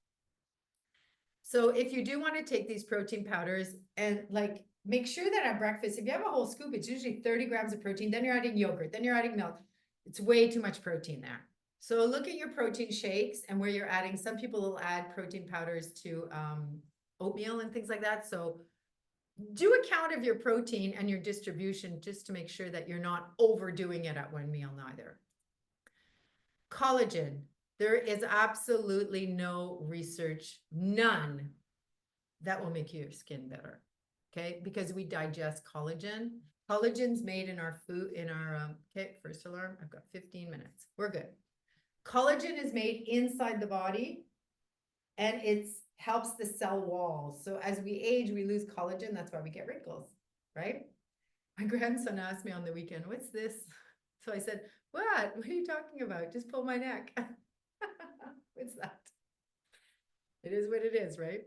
So if you do want to take these protein powders and like make sure that at breakfast, if you have a whole scoop, it's usually 30 grams of protein. Then you're adding yogurt, then you're adding milk. It's way too much protein there. So look at your protein shakes and where you're adding. Some people will add protein powders to oatmeal and things like that. So do a count of your protein and your distribution just to make sure that you're not overdoing it at one meal neither. Collagen. There is absolutely no research, none, that will make your skin better. Okay, because we digest collagen. Collagen's made in our food, okay, first alarm, I've got 15 minutes. We're good. Collagen is made inside the body and it's helps the cell walls. So as we age, we lose collagen. That's why we get wrinkles, right? My grandson asked me on the weekend, what's this? So I said, what are you talking about? Just pull my neck. What's that? It is what it is, right?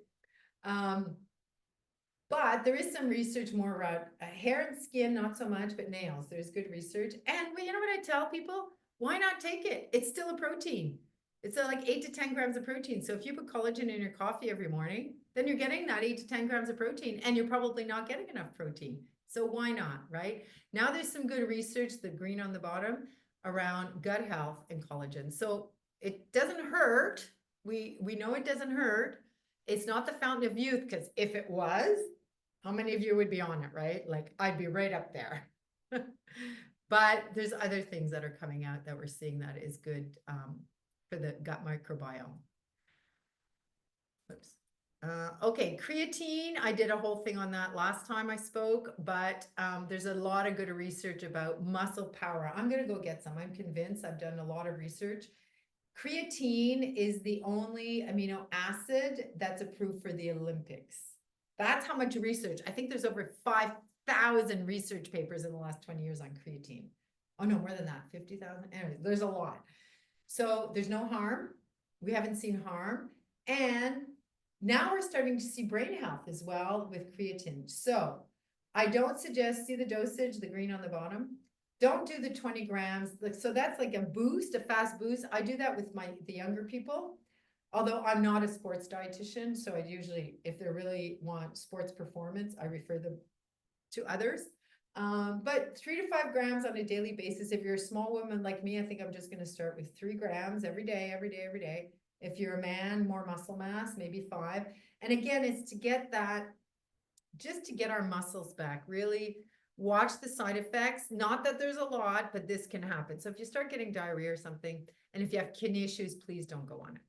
But there is some research more around hair and skin, not so much, but nails. There's good research. And you know what I tell people? Why not take it? It's still a protein. It's like 8 to 10 grams of protein. So if you put collagen in your coffee every morning, then you're getting that 8 to 10 grams of protein, and you're probably not getting enough protein. So why not, right? Now there's some good research, the green on the bottom, around gut health and collagen. So it doesn't hurt. We know it doesn't hurt. It's not the fountain of youth, because if it was, how many of you would be on it, right? Like I'd be right up there. But there's other things that are coming out that we're seeing that is good for the gut microbiome. Oops. Okay, creatine, I did a whole thing on that last time I spoke, but there's a lot of good research about muscle power. I'm going to go get some. I'm convinced. I've done a lot of research. Creatine is the only amino acid that's approved for the Olympics. That's how much research. I think there's over 5,000 research papers in the last 20 years on creatine. Oh, no, more than that, 50,000. Anyways, there's a lot. So there's no harm. We haven't seen harm. And now we're starting to see brain health as well with creatine. So I don't suggest, see the dosage, the green on the bottom. Don't do the 20 grams. So that's like a boost, a fast boost. I do that with the younger people. Although I'm not a sports dietitian, so I usually, if they really want sports performance, I refer them to others. But 3 to 5 grams on a daily basis. If you're a small woman like me, I think I'm just going to start with 3 grams every day. If you're a man, more muscle mass, maybe 5. And again, it's to get that, just to get our muscles back, really watch the side effects. Not that there's a lot, but this can happen. So if you start getting diarrhea or something, and if you have kidney issues, please don't go on it.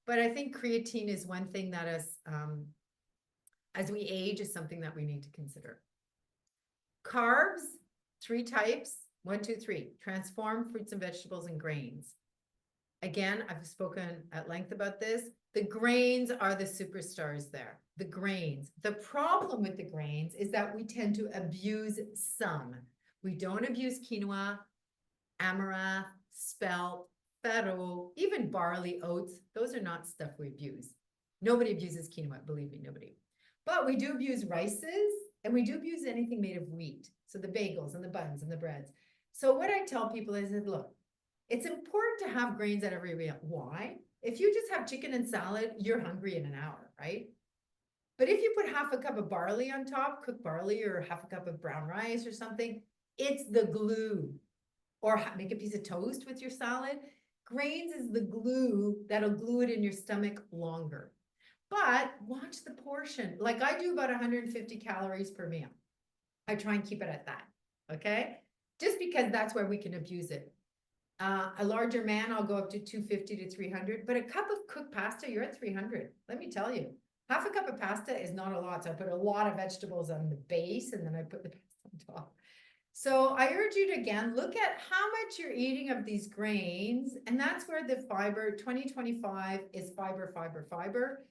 But I think creatine is one thing that as we age is something that we need to consider. Carbs, Three types, 1, 2, 3, transformed fruits and vegetables and grains. Again, I've spoken at length about this. The grains are the superstars there, the grains. The problem with the grains is that we tend to abuse some. We don't abuse quinoa, amaranth, spelt, farro, even barley, oats. Those are not stuff we abuse. Nobody abuses quinoa, believe me, nobody. But we do abuse rices, and we do abuse anything made of wheat. So the bagels and the buns and the breads. So what I tell people is that, look, it's important to have grains at every meal. Why? If you just have chicken and salad, you're hungry in an hour, right? But if you put half a cup of barley on top, cooked barley, or half a cup of brown rice or something, it's the glue. Or make a piece of toast with your salad. Grains is the glue that'll glue it in your stomach longer. But watch the portion. Like I do about 150 calories per meal. I try and keep it at that, okay? Just because that's where we can abuse it. A larger man, I'll go up to 250 to 300, but a cup of cooked pasta, you're at 300. Let me tell you, half a cup of pasta is not a lot. So I put a lot of vegetables on the base and then I put the pasta on top. So I urge you to, again, look at how much you're eating of these grains. And that's where the fiber 2025 is fiber, fiber, fiber.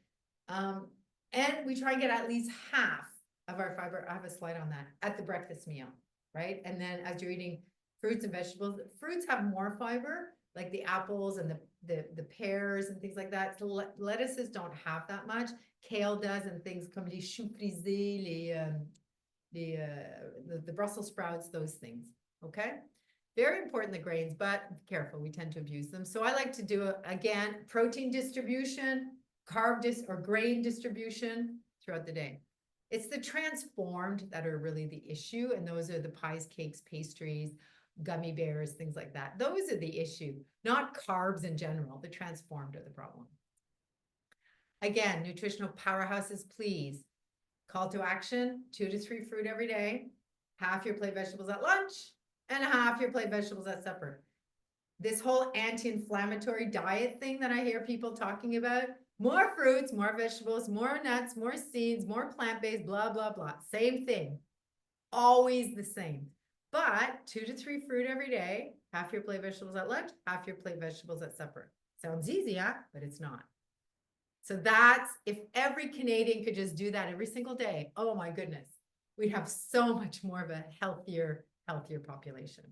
And we try and get at least half of our fiber. I have a slide on that at the breakfast meal, right? And then as you're eating fruits and vegetables, fruits have more fiber, like the apples and the pears and things like that. So lettuces don't have that much. Kale does, and things comme les choux frisés, the Brussels sprouts, those things. Okay, very important, the grains, but be careful, we tend to abuse them. So I like to do again protein distribution, or grain distribution throughout the day. It's the transformed that are really the issue, and those are the pies, cakes, pastries, gummy bears, things like that. Those are the issue, not carbs in general. The transformed are the problem. Again, nutritional powerhouses, please. Call to action, 2 to 3 fruit every day, half your plate vegetables at lunch, and half your plate vegetables at supper. This whole anti-inflammatory diet thing that I hear people talking about, more fruits, more vegetables, more nuts, more seeds, more plant-based, blah, blah, blah. Same thing, always the same. But 2 to 3 fruit every day, half your plate vegetables at lunch, half your plate vegetables at supper. Sounds easy, huh? But it's not. So that's, if every Canadian could just do that every single day, oh my goodness, we'd have so much more of a healthier population.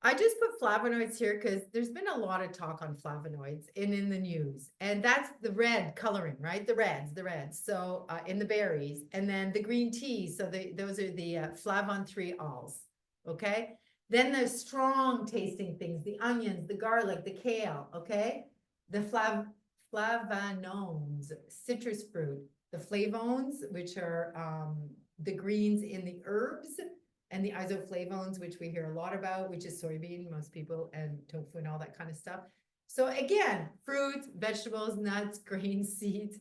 I just put flavonoids here because there's been a lot of talk on flavonoids in the news, and that's the red coloring, right? The reds. So in the berries, and then the green tea. So those are the flavon-3-ols, okay? Then the strong tasting things, the onions, the garlic, the kale, okay? The flavanones, citrus fruit, the flavones, which are the greens in the herbs, and the isoflavones, which we hear a lot about, which is soybean, most people, and tofu and all that kind of stuff. So again, fruits, vegetables, nuts, grains, seeds,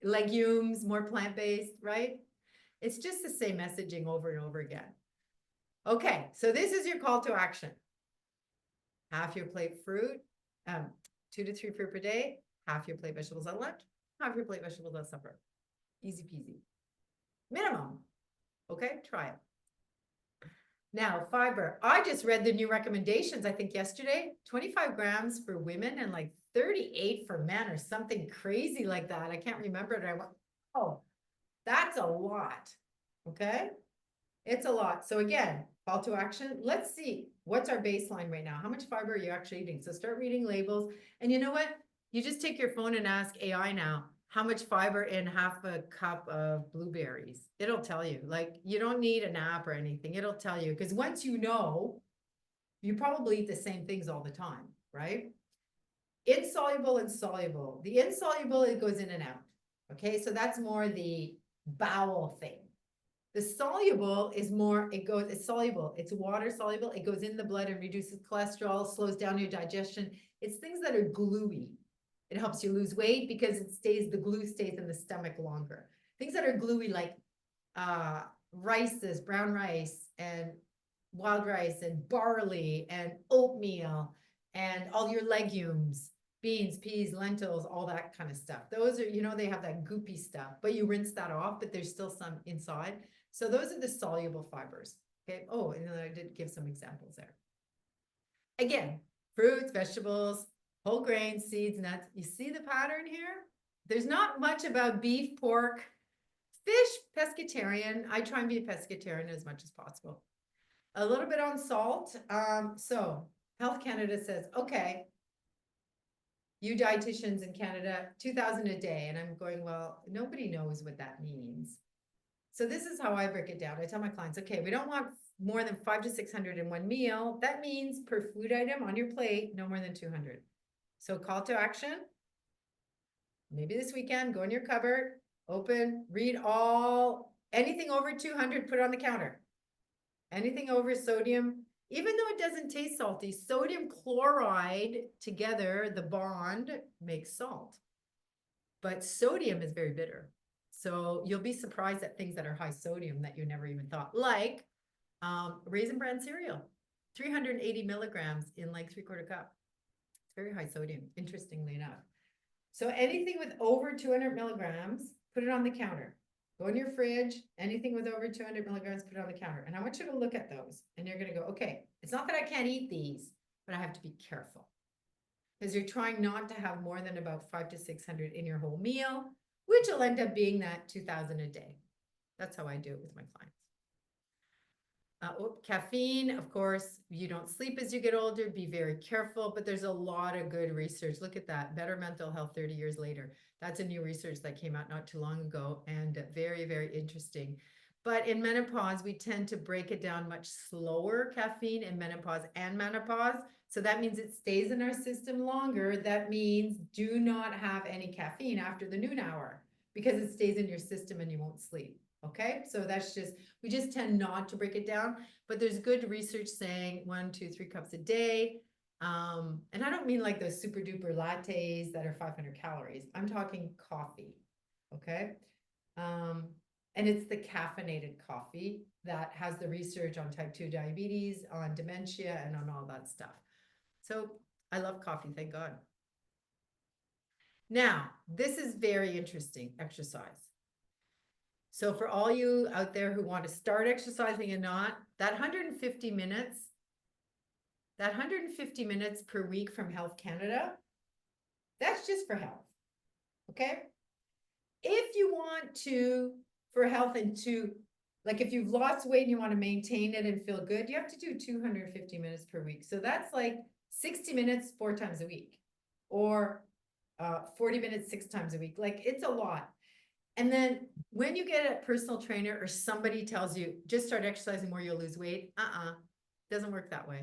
legumes, more plant-based, right? It's just the same messaging over and over again. Okay, so this is your call to action. Half your plate fruit, 2 to 3 fruit per day, half your plate vegetables at lunch, half your plate vegetables at supper. Easy peasy. Minimum. Okay, try it. Now, fiber. I just read the new recommendations, I think yesterday, 25 grams for women and like 38 for men or something crazy like that. I can't remember it. I went, oh, that's a lot. Okay. It's a lot. So again, call to action. Let's see, what's our baseline right now? How much fiber are you actually eating? So start reading labels. And you know what? You just take your phone and ask AI now, how much fiber in half a cup of blueberries? It'll tell you. Like, you don't need an app or anything. It'll tell you. Because once you know, you probably eat the same things all the time, right? Insoluble and soluble. The insoluble, it goes in and out. Okay, so that's more the bowel thing. The soluble is more, it's soluble. It's water soluble. It goes in the blood and reduces cholesterol, slows down your digestion. It's things that are gluey. It helps you lose weight because the glue stays in the stomach longer. Things that are gluey like rices, brown rice and wild rice and barley and oatmeal and all your legumes, beans, peas, lentils, all that kind of stuff. Those are, they have that goopy stuff, but you rinse that off, but there's still some inside. So those are the soluble fibers. Okay. Oh, and then I did give some examples there. Again, fruits, vegetables, whole grains, seeds, nuts. You see the pattern here? There's not much about beef, pork, fish, pescatarian. I try and be a pescatarian as much as possible. A little bit on salt. So Health Canada says, okay, you dietitians in Canada, 2,000 a day. And I'm going, well, nobody knows what that means. So this is how I break it down. I tell my clients, okay, we don't want more than 500 to 600 in one meal. That means per food item on your plate, no more than 200. So call to action. Maybe this weekend, go in your cupboard, open, read anything over 200, put it on the counter. Anything over sodium, even though it doesn't taste salty, sodium chloride together, the bond makes salt. But sodium is very bitter. So you'll be surprised at things that are high sodium that you never even thought, like Raisin Bran cereal, 380 milligrams in like 3/4 cup. It's very high sodium, interestingly enough. So anything with over 200 milligrams, put it on the counter. Go in your fridge, anything with over 200 milligrams, put it on the counter. And I want you to look at those and you're going to go, okay, it's not that I can't eat these, but I have to be careful because you're trying not to have more than about 500 to 600 in your whole meal, which will end up being that 2,000 a day. That's how I do it with my clients. Caffeine, of course, you don't sleep as you get older, be very careful, but there's a lot of good research. Look at that, better mental health 30 years later. That's a new research that came out not too long ago and very, very interesting. But in menopause, we tend to break it down much slower, caffeine in menopause and menopause. So that means it stays in our system longer. That means do not have any caffeine after the noon hour because it stays in your system and you won't sleep. Okay, so that's just, we just tend not to break it down, but there's good research saying 1, 2, 3 cups a day. And I don't mean like those super duper lattes that are 500 calories. I'm talking coffee. Okay. And it's the caffeinated coffee that has the research on type 2 diabetes, on dementia, and on all that stuff. So I love coffee, thank God. Now, this is very interesting, exercise. So for all you out there who want to start exercising and not, that 150 minutes per week from Health Canada, that's just for health. Okay. If you want to, for health and to, like if you've lost weight and you want to maintain it and feel good, you have to do 250 minutes per week. So that's like 60 minutes 4 times a week or 40 minutes 6 times a week. Like it's a lot. And then when you get a personal trainer or somebody tells you, just start exercising more, you'll lose weight. Doesn't work that way.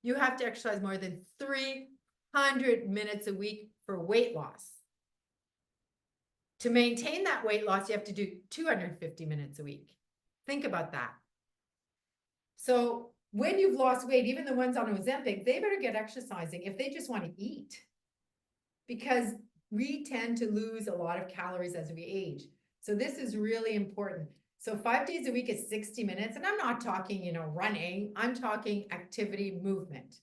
You have to exercise more than 300 minutes a week for weight loss. To maintain that weight loss, you have to do 250 minutes a week. Think about that. So when you've lost weight, even the ones on Ozempic, they better get exercising if they just want to eat. Because we tend to lose a lot of calories as we age. So this is really important. So 5 days a week is 60 minutes. And I'm not talking, running. I'm talking activity, movement.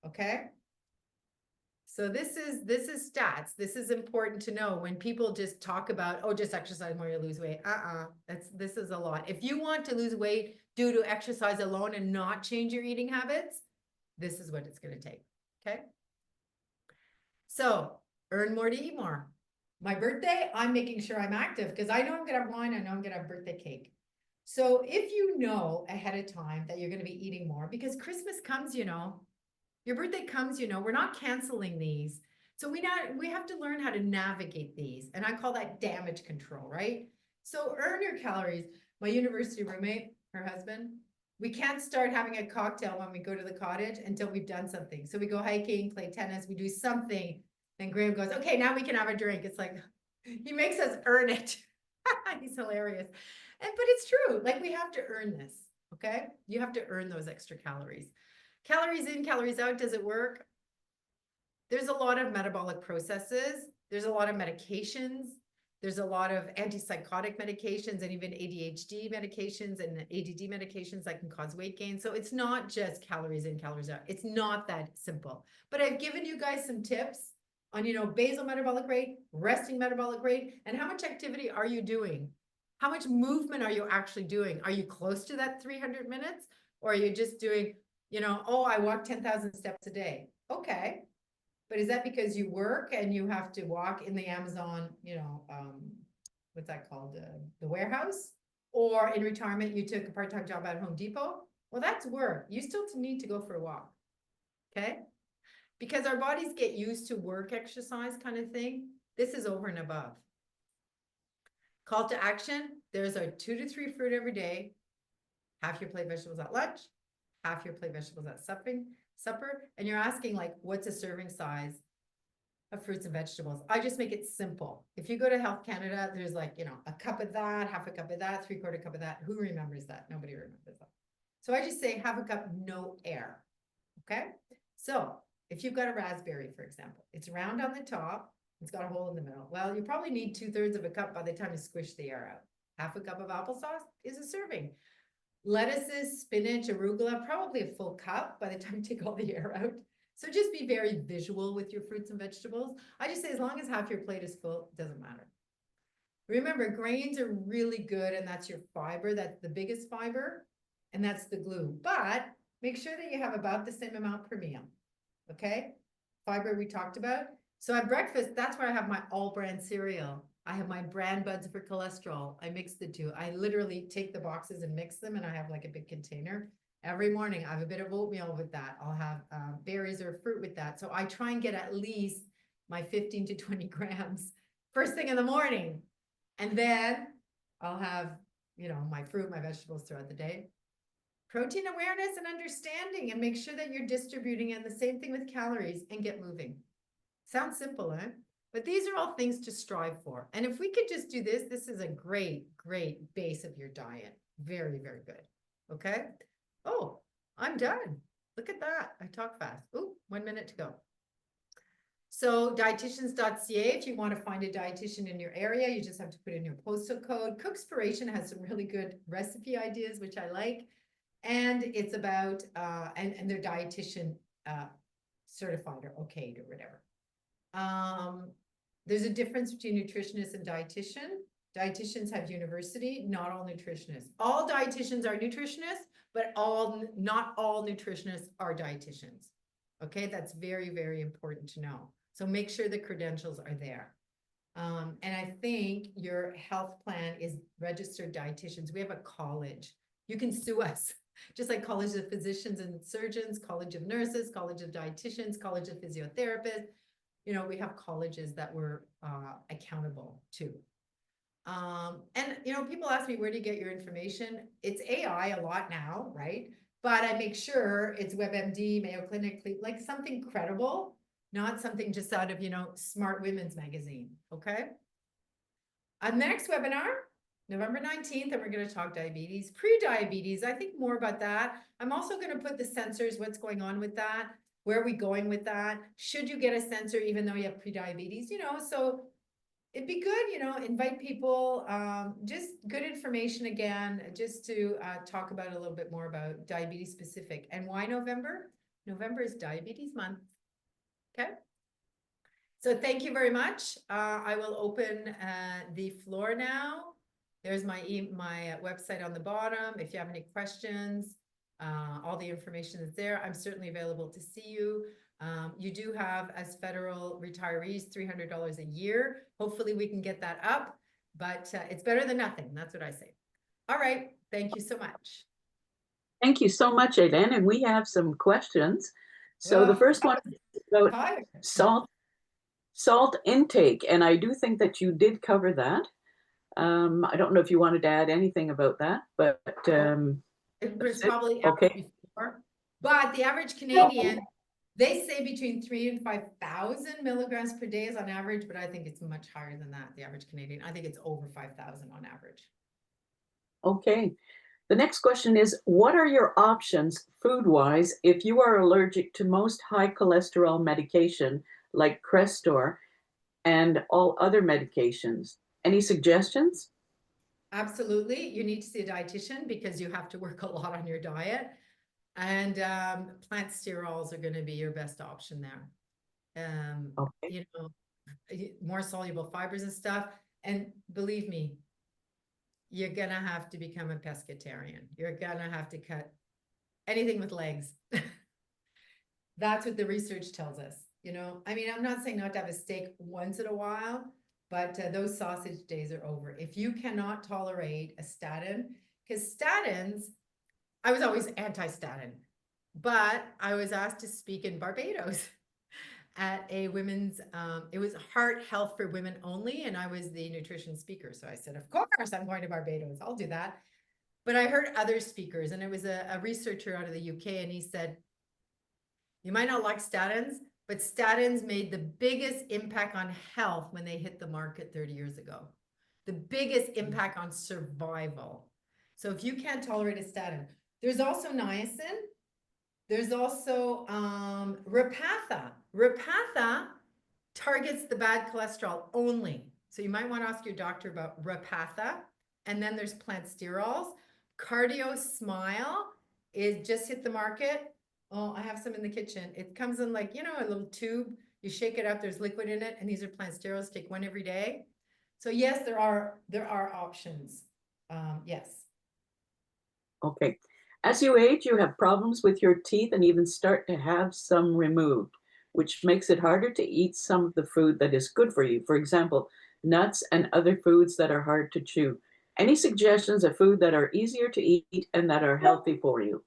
Okay. So this is stats. This is important to know when people just talk about, oh, just exercise more, you lose weight. This is a lot. If you want to lose weight due to exercise alone and not change your eating habits, this is what it's going to take. Okay. So earn more to eat more. My birthday, I'm making sure I'm active because I know I'm going to have wine. I know I'm going to have birthday cake. So if you know ahead of time that you're going to be eating more, because Christmas comes, your birthday comes, we're not canceling these. So we have to learn how to navigate these. And I call that damage control, right? So earn your calories. My university roommate, her husband, we can't start having a cocktail when we go to the cottage until we've done something. So we go hiking, play tennis, we do something. And Graham goes, okay, now we can have a drink. It's like, he makes us earn it. He's hilarious. But it's true. Like we have to earn this. Okay. You have to earn those extra calories. Calories in, calories out. Does it work? There's a lot of metabolic processes. There's a lot of medications. There's a lot of antipsychotic medications and even ADHD medications and ADD medications that can cause weight gain. So it's not just calories in, calories out. It's not that simple. But I've given you guys some tips on, basal metabolic rate, resting metabolic rate, and how much activity are you doing? How much movement are you actually doing? Are you close to that 300 minutes? Or are you just doing, oh, I walk 10,000 steps a day. Okay. But is that because you work and you have to walk in the Amazon, what's that called? The warehouse? Or in retirement, you took a part-time job at Home Depot? Well, that's work. You still need to go for a walk. Okay. Because our bodies get used to work exercise kind of thing. This is over and above. Call to action. There's our 2 to 3 fruit every day. Half your plate vegetables at lunch, half your plate vegetables at supper. And you're asking like, what's a serving size of fruits and vegetables? I just make it simple. If you go to Health Canada, there's like, a cup of that, half a cup of that, 3/4 cup of that. Who remembers that? Nobody remembers that. So I just say half a cup, no air. Okay. So if you've got a raspberry, for example, it's round on the top, it's got a hole in the middle. Well, you probably need 2/3 of a cup by the time you squish the air out. Half a cup of applesauce is a serving. Lettuces, spinach, arugula, probably a full cup by the time you take all the air out. So just be very visual with your fruits and vegetables. I just say as long as half your plate is full, it doesn't matter. Remember, grains are really good, and that's your fiber. That's the biggest fiber, and that's the glue. But make sure that you have about the same amount per meal. Okay? Fiber we talked about. So at breakfast, that's where I have my all brand cereal. I have my brand buds for cholesterol. I mix the two. I literally take the boxes and mix them, and I have like a big container. Every morning, I have a bit of oatmeal with that. I'll have berries or fruit with that. So I try and get at least my 15 to 20 grams first thing in the morning. And then I'll have, my fruit, my vegetables throughout the day. Protein awareness and understanding, and make sure that you're distributing, and the same thing with calories, and get moving. Sounds simple, eh? But these are all things to strive for. And if we could just do this, this is a great, great base of your diet. Very, very good. Okay. Oh, I'm done. Look at that. I talk fast. Oh, 1 minute to go. So dietitians.ca, if you want to find a dietitian in your area, you just have to put in your postal code. Cookspiration has some really good recipe ideas, which I like. And it's about, and they're dietitian certified or okayed or whatever. There's a difference between nutritionist and dietitian. Dietitians have university, not all nutritionists. All dietitians are nutritionists, but not all nutritionists are dietitians. Okay, that's very, very important to know. So make sure the credentials are there. And I think your health plan is registered dietitians. We have a college. You can sue us, just like College of Physicians and Surgeons, College of Nurses, College of Dietitians, College of Physiotherapists. We have colleges that we're accountable to. And, people ask me, where do you get your information? It's AI a lot now, right? But I make sure it's WebMD, Mayo Clinic, like something credible, not something just out of, Smart Women's Magazine, okay? Our next webinar, November 19th, and we're going to talk diabetes, pre-diabetes. I think more about that. I'm also going to put the sensors, what's going on with that. Where are we going with that? Should you get a sensor even though you have pre-diabetes? So it'd be good, invite people, just good information again, just to talk about a little bit more about diabetes specific. And why November? November is Diabetes Month. Okay. So thank you very much. I will open the floor now. There's my website on the bottom. If you have any questions, all the information is there. I'm certainly available to see you. You do have, as federal retirees, $300 a year. Hopefully we can get that up, but it's better than nothing. That's what I say. All right. Thank you so much. Thank you so much, Hélène. And we have some questions. So the first one is about salt intake. And I do think that you did cover that. I don't know if you wanted to add anything about that, but it was probably okay. Before, but the average Canadian, they say between 3,000 and 5,000 milligrams per day is on average, but I think it's much higher than that. The average Canadian, I think it's over 5,000 on average. Okay. The next question is, what are your options food-wise if you are allergic to most high cholesterol medication like Crestor and all other medications? Any suggestions? Absolutely. You need to see a dietitian because you have to work a lot on your diet. And plant sterols are going to be your best option there. Okay. More soluble fibers and stuff. And believe me, you're gonna have to become a pescatarian. You're gonna have to cut anything with legs. That's what the research tells us. You know, I mean, I'm not saying not to have a steak once in a while, but those sausage days are over. If you cannot tolerate a statin, because statins, I was always anti-statin, but I was asked to speak in Barbados at a women's, it was heart health for women only, and I was the nutrition speaker. So I said, of course, I'm going to Barbados. I'll do that. But I heard other speakers, and it was a researcher out of the UK, and he said, you might not like statins, but statins made the biggest impact on health when they hit the market 30 years ago. The biggest impact on survival. So if you can't tolerate a statin, there's also niacin. There's also Repatha. Repatha targets the bad cholesterol only. So you might want to ask your doctor about Repatha. And then there's plant sterols. Cardio Smile is just hit the market. Oh, I have some in the kitchen. It comes in like, you know, a little tube. You shake it up, there's liquid in it, and these are plant sterols. Take one every day. So yes, there are options. Yes. Okay. As you age, you have problems with your teeth and even start to have some removed, which makes it harder to eat some of the food that is good for you. For example, nuts and other foods that are hard to chew. Any suggestions of food that are easier to eat and that are healthy for you?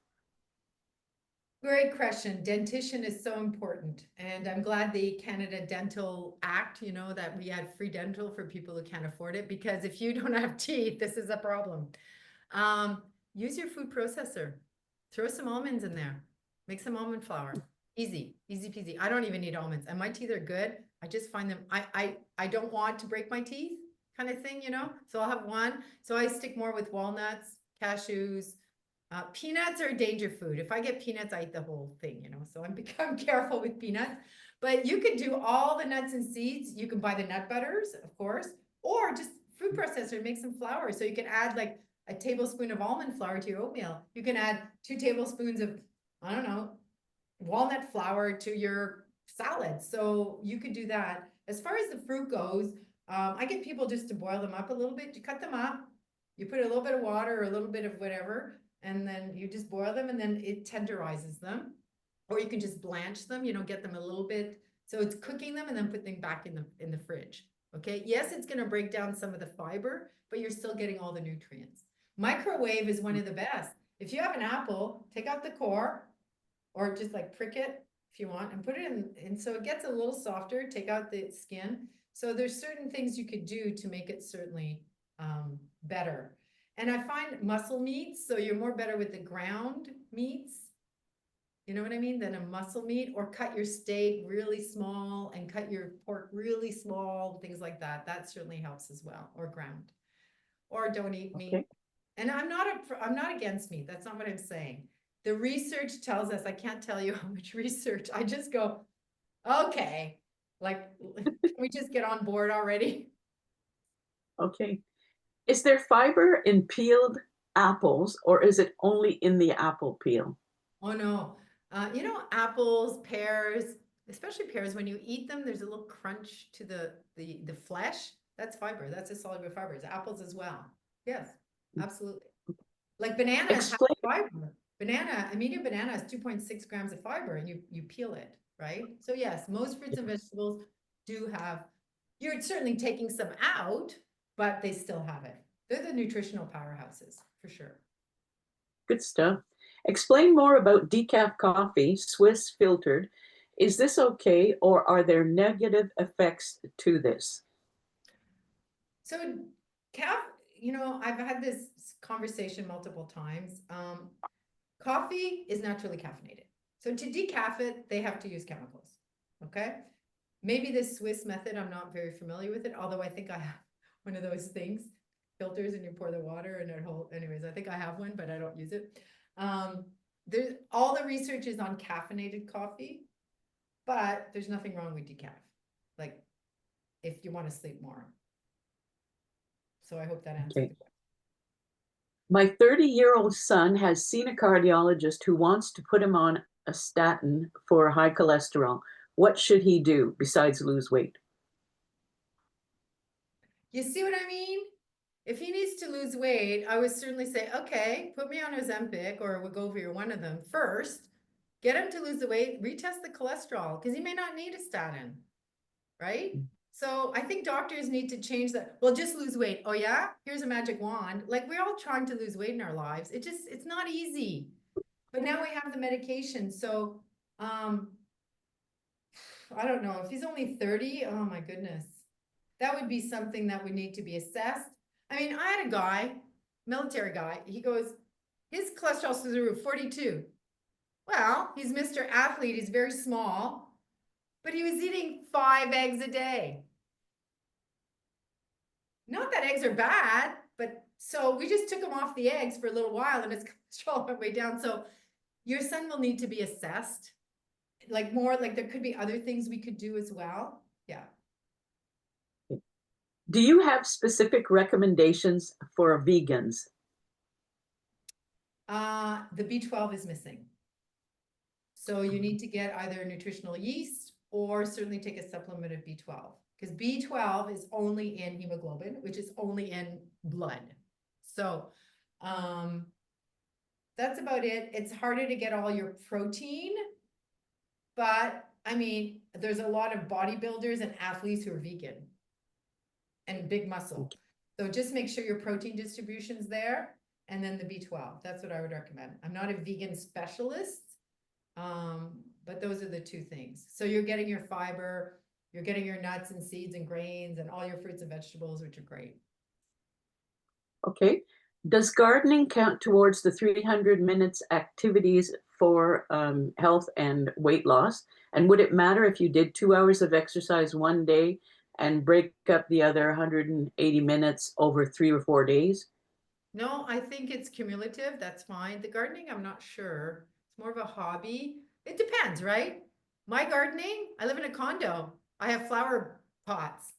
Great question. Dentition is so important. And I'm glad the Canada Dental Act, you know, that we had free dental for people who can't afford it, because if you don't have teeth, this is a problem. Use your food processor. Throw some almonds in there. Make some almond flour. Easy, easy peasy. I don't even need almonds, and my teeth are good. I just find them, I don't want to break my teeth kind of thing, you know? So I'll have one. So I stick more with walnuts, cashews. Peanuts are a danger food. If I get peanuts, I eat the whole thing, you know? So I'm careful with peanuts. But you can do all the nuts and seeds. You can buy the nut butters, of course, or just food processor, make some flour. So you can add like a tablespoon of almond flour to your oatmeal. You can add 2 tablespoons of, I don't know, walnut flour to your salad. So you could do that. As far as the fruit goes, I get people just to boil them up a little bit. You cut them up, you put a little bit of water or a little bit of whatever, and then you just boil them, and then it tenderizes them. Or you can just blanch them, you know, get them a little bit. So it's cooking them and then put them back in the fridge. Okay. Yes, it's going to break down some of the fiber, but you're still getting all the nutrients. Microwave is one of the best. If you have an apple, take out the core, or just like prick it if you want, and put it in, and so it gets a little softer. Take out the skin. So there's certain things you could do to make it certainly better. And I find muscle meats, so you're more better with the ground meats, you know what I mean, than a muscle meat. Or cut your steak really small and cut your pork really small, things like that. That certainly helps as well. Or ground. Or don't eat meat. Okay. And I'm not against meat. That's not what I'm saying. The research tells us, I can't tell you how much research. I just go, okay, like, can we just get on board already? Okay. Is there fiber in peeled apples, or is it only in the apple peel? Oh no. You know, apples, pears, especially pears, when you eat them, there's a little crunch to the flesh. That's fiber. That's a soluble fiber. It's apples as well. Yes, absolutely. Like bananas have fiber. Banana, a medium banana has 2.6 grams of fiber, and you peel it, right? So yes, most fruits and vegetables do have, you're certainly taking some out, but they still have it. They're the nutritional powerhouses, for sure. Good stuff. Explain more about decaf coffee, Swiss filtered. Is this okay, or are there negative effects to this? So you know, I've had this conversation multiple times. Coffee is naturally caffeinated. So to decaf it, they have to use chemicals. Okay. Maybe this Swiss method, I'm not very familiar with it, although I think I have one of those things, filters, and you pour the water and it whole, anyways, I think I have one, but I don't use it. There's all the research is on caffeinated coffee, but there's nothing wrong with decaf. Like if you want to sleep more. So I hope that answers the question. My 30-year-old son has seen a cardiologist who wants to put him on a statin for high cholesterol. What should he do besides lose weight? You see what I mean? if he needs to lose weight, I would certainly say, okay, put me on Ozempic or Wegovy or one of them first. Get him to lose the weight, retest the cholesterol, because he may not need a statin, right? So I think doctors need to change that. Well, just lose weight. Oh yeah, here's a magic wand. Like we're all trying to lose weight in our lives. It's not easy. But now we have the medication. So I don't know, if he's only 30, oh my goodness. That would be something that would need to be assessed. I mean, I had a guy, military guy, he goes, his cholesterol through the roof, 42. Well, he's Mr. Athlete, he's very small, but he was eating 5 eggs a day. Not that eggs are bad, but so we just took him off the eggs for a little while and his cholesterol went way down. So your son will need to be assessed. Like more, like there could be other things we could do as well. Yeah. Do you have specific recommendations for vegans? The B12 is missing. So you need to get either nutritional yeast or certainly take a supplement of B12 because B12 is only in hemoglobin, which is only in blood. So that's about it. It's harder to get all your protein, but I mean, there's a lot of bodybuilders and athletes who are vegan and big muscle. So just make sure your protein distribution's there and then the B12. That's what I would recommend. I'm not a vegan specialist, but those are the two things. So you're getting your fiber, you're getting your nuts and seeds and grains and all your fruits and vegetables, which are great. Okay. Does gardening count towards the 300 minutes activities for health and weight loss? And would it matter if you did 2 hours of exercise one day and break up the other 180 minutes over 3 or 4 days? No, I think it's cumulative. That's fine. The gardening, I'm not sure. It's more of a hobby. It depends, right? My gardening, I live in a condo. I have flower pots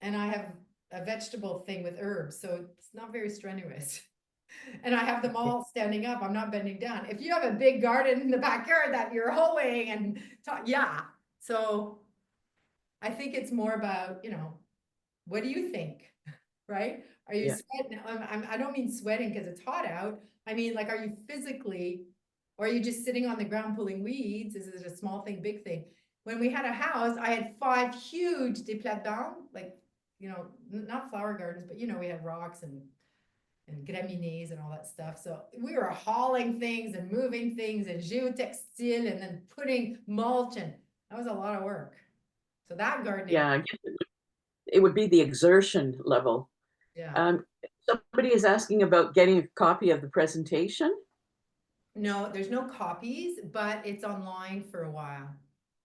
and I have a vegetable thing with herbs. So it's not very strenuous. And I have them all standing up. I'm not bending down. If you have a big garden in the backyard that you're hoeing and yeah. So I think it's more about, you know, what do you think? Right? Are you sweating? I don't mean sweating because it's hot out. I mean, like, are you physically, or are you just sitting on the ground pulling weeds? Is it a small thing, big thing? When we had a house, I had 5 huge déplats, like, you know, not flower gardens, but you know, we had rocks and graminées and all that stuff. So we were hauling things and moving things and geotextile and then putting mulch, and that was a lot of work. So that gardening. Yeah, I guess it would be the exertion level. Yeah. Somebody is asking about getting a copy of the presentation. No, there's no copies, but it's online for a while.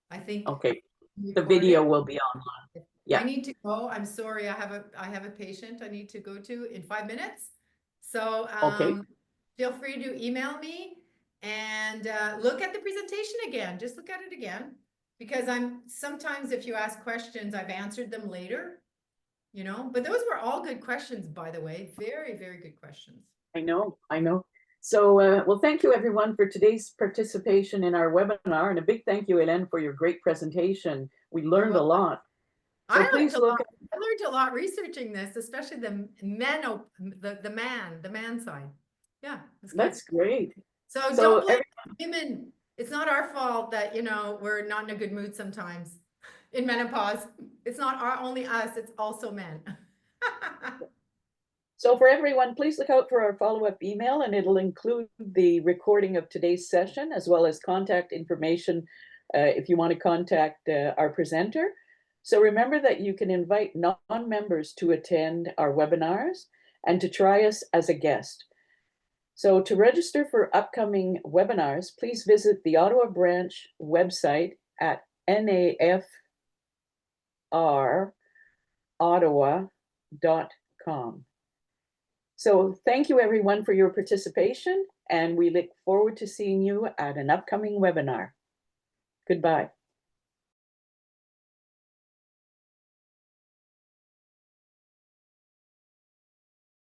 I think. Okay, the video will be online. Yeah. I need to go. I'm sorry. I have a patient I need to go to in 5 minutes. So Okay. feel free to email me and look at the presentation again. Just look at it again because sometimes if you ask questions, I've answered them later, you know, but those were all good questions, by the way. Very, very good questions. I know. So, well, thank you everyone for today's participation in our webinar, and a big thank you, Hélène, for your great presentation. We learned a lot. So please look. I learned a lot researching this, especially the Meno, the man side. Yeah, that's great. So don't blame women. It's not our fault that, you know, we're not in a good mood sometimes in menopause. It's not only us, it's also men. So for everyone, please look out for our follow-up email, and it'll include the recording of today's session as well as contact information if you want to contact our presenter. So remember that you can invite non-members to attend our webinars and to try us as a guest. So to register for upcoming webinars, please visit the Ottawa branch website at nafrottawa.com. So thank you everyone for your participation, and we look forward to seeing you at an upcoming webinar. Goodbye.